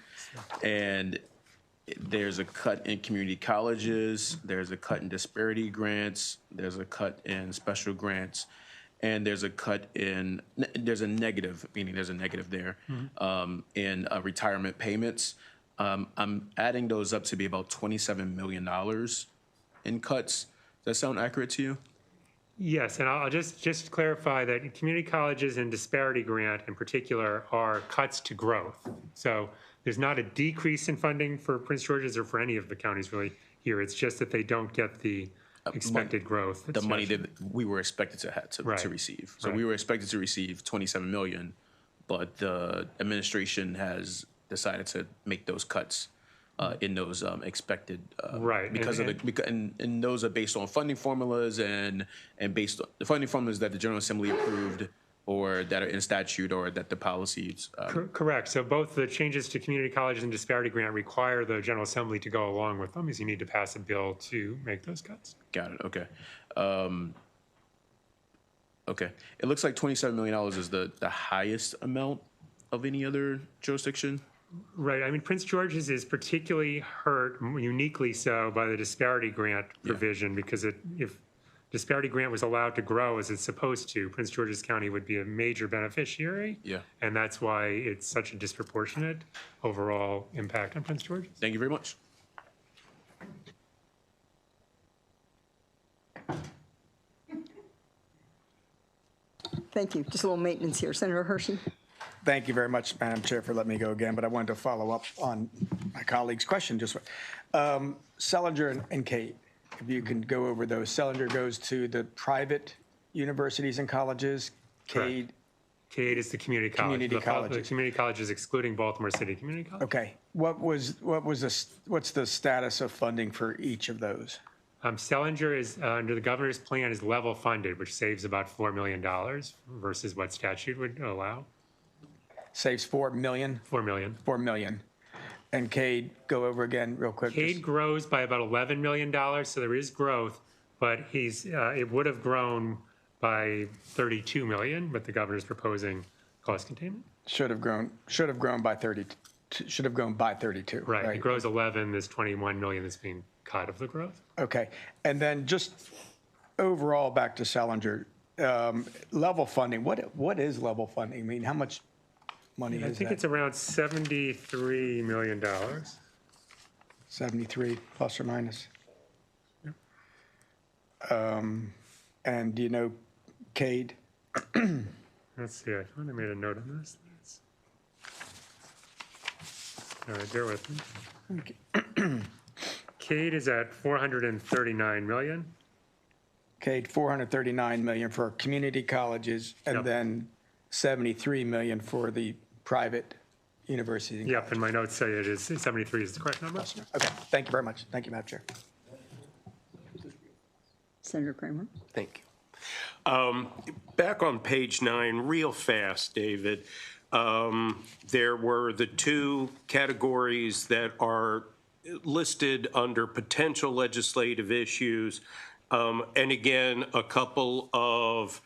and there's a cut in community colleges, there's a cut in disparity grants, there's a cut in special grants, and there's a cut in, there's a negative, meaning there's a negative there, in retirement payments. I'm adding those up to be about $27 million in cuts. Does that sound accurate to you? Yes, and I'll just clarify that community colleges and disparity grant in particular are cuts to growth. So there's not a decrease in funding for Prince George's or for any of the counties really here. It's just that they don't get the expected growth. The money that we were expected to Right. receive. So Right. we were expected to receive 27 million, but the administration has decided to make those cuts in those expected. Right, Because and those are based on funding formulas and based on the funding formulas that the General Assembly approved or that are in statute or that the policies. Correct. So both the changes to community colleges and disparity grant require the General Assembly to go along with them, as you need to pass a bill to make those cuts. Got it. Okay. Okay. It looks like $27 million is the highest amount of any other jurisdiction. Right. I mean, Prince George's is particularly hurt, uniquely so, by the disparity grant provision because if disparity grant was allowed to grow as it's supposed to, Prince George's County would be a major beneficiary. Yeah. And that's why it's such a disproportionate overall impact on Prince George's. Thank you very much. Thank you. Just a little maintenance here. Senator Hershey? Thank you very much, Madam Chair, for letting me go again, but I wanted to follow up on my colleague's question. Sellinger and Kate, if you can go over those. Sellinger goes to the private universities and colleges. Cade, Cade is the community college. Community The colleges. community college is excluding Baltimore City Community College. okay. What's the status of funding for each of those? Sellinger is, under the governor's plan, is level funded, which saves about $4 million versus what statute would allow. Saves $4 million? $4 million. $4 million. And Cade, go over again real quick. Cade grows by about $11 million, so there is growth, but it would have grown by $32 million, but the governor's proposing cost containment. Should have grown by 30. Should have grown by 32. Right. It grows 11. There's 21 million that's being cut of the growth. Okay. And then just overall back to Sellinger, level funding. What is level funding? I mean, how much money I is think that? it's around $73 million. 73 plus or minus. And do you know Cade? Let's see. I thought I made a note on this. All right, bear with me. Okay. Cade is at 439 million. Cade, 439 million for community colleges, and Yep. then 73 million for the private university. Yep, and my notes say it is 73 is the correct number. Okay, thank you very much. Thank you, Madam Chair. Senator Kramer? Thank you. Back on page 9, real fast, David, there were the two categories that are listed under potential legislative issues, and again, a couple of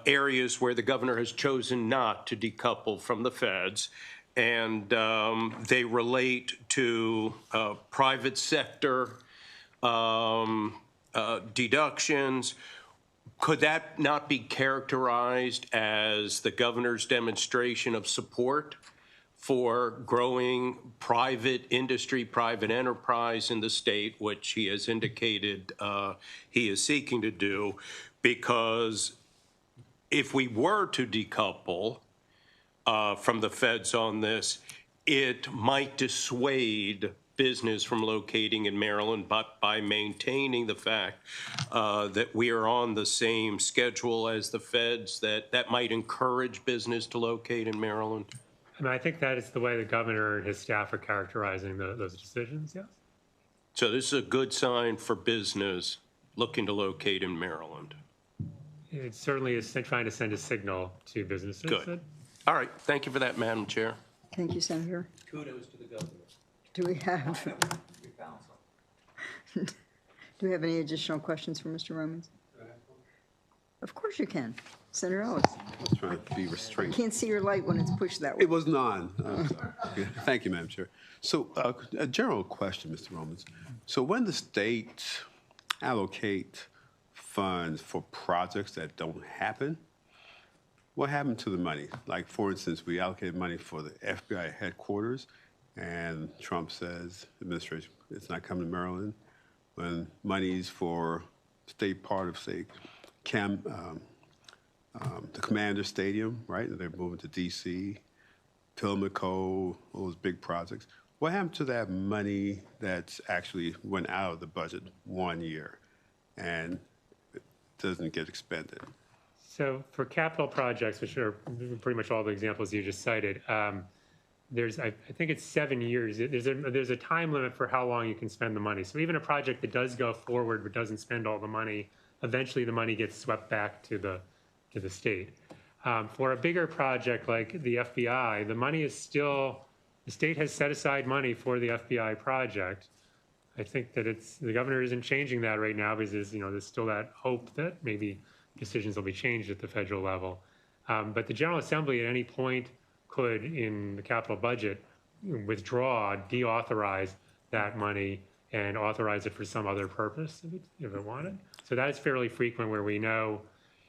areas where the governor has chosen not to decouple from the feds, and they relate to private sector deductions. Could that not be characterized as the governor's demonstration of support for growing private industry, private enterprise in the state, which he has indicated he is seeking to do? Because if we were to decouple from the feds on this, it might dissuade business from locating in Maryland, but by maintaining the fact that we are on the same schedule as the feds, that might encourage business to locate in Maryland? I mean, I think that is the way the governor and his staff are characterizing those decisions, yes. So this is a good sign for business looking to locate in Maryland. It certainly is trying to send a signal to businesses. Good. All right, thank you for that, Madam Chair. Thank you, Senator. Kudos to the governor. Do we have any additional questions for Mr. Romans? Of course you can. Senator Ellis. Trying to be restrained. Can't see your light when it's pushed that way. It was none. Sorry. Thank you, Madam Chair. So a general question, Mr. Romans. So when the states allocate funds for projects that don't happen, what happened to the money? Like, for instance, we allocated money for the FBI headquarters, and Trump says, administration, it's not coming to Maryland. When monies for state part of, say, the Commander Stadium, right? They're moving to D.C., Pimlico, all those big projects. What happened to that money that's actually went out of the budget 1 year and it doesn't get expended? So for capital projects, which are pretty much all the examples you just cited, there's, I think it's 7 years. There's a time limit for how long you can spend the money. So even a project that does go forward but doesn't spend all the money, eventually the money gets swept back to the state. For a bigger project like the FBI, the money is still, the state has set aside money for the FBI project. I think that the governor isn't changing that right now because there's still that hope that maybe decisions will be changed at the federal level. But the General Assembly at any point could, in the capital budget, withdraw, deauthorize that money and authorize it for some other purpose if it wanted. So that is fairly frequent where we know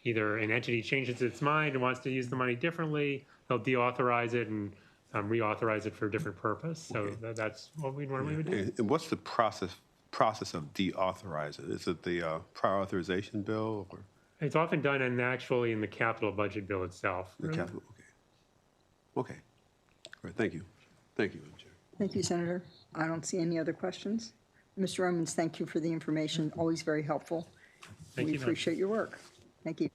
either an entity changes its mind and wants to use the money differently, they'll deauthorize it and reauthorize it for a different purpose. So that's what we normally would do. And what's the process of deauthorizing? Is it the prior authorization bill? Or? It's often done actually in the capital budget bill itself. The capital, okay. Okay. All right, thank you. Thank you, Madam Chair. Thank you, Senator. I don't see any other questions. Mr. Romans, thank you for the information, always very helpful. Thank We you, Madam. appreciate your work. Thank you.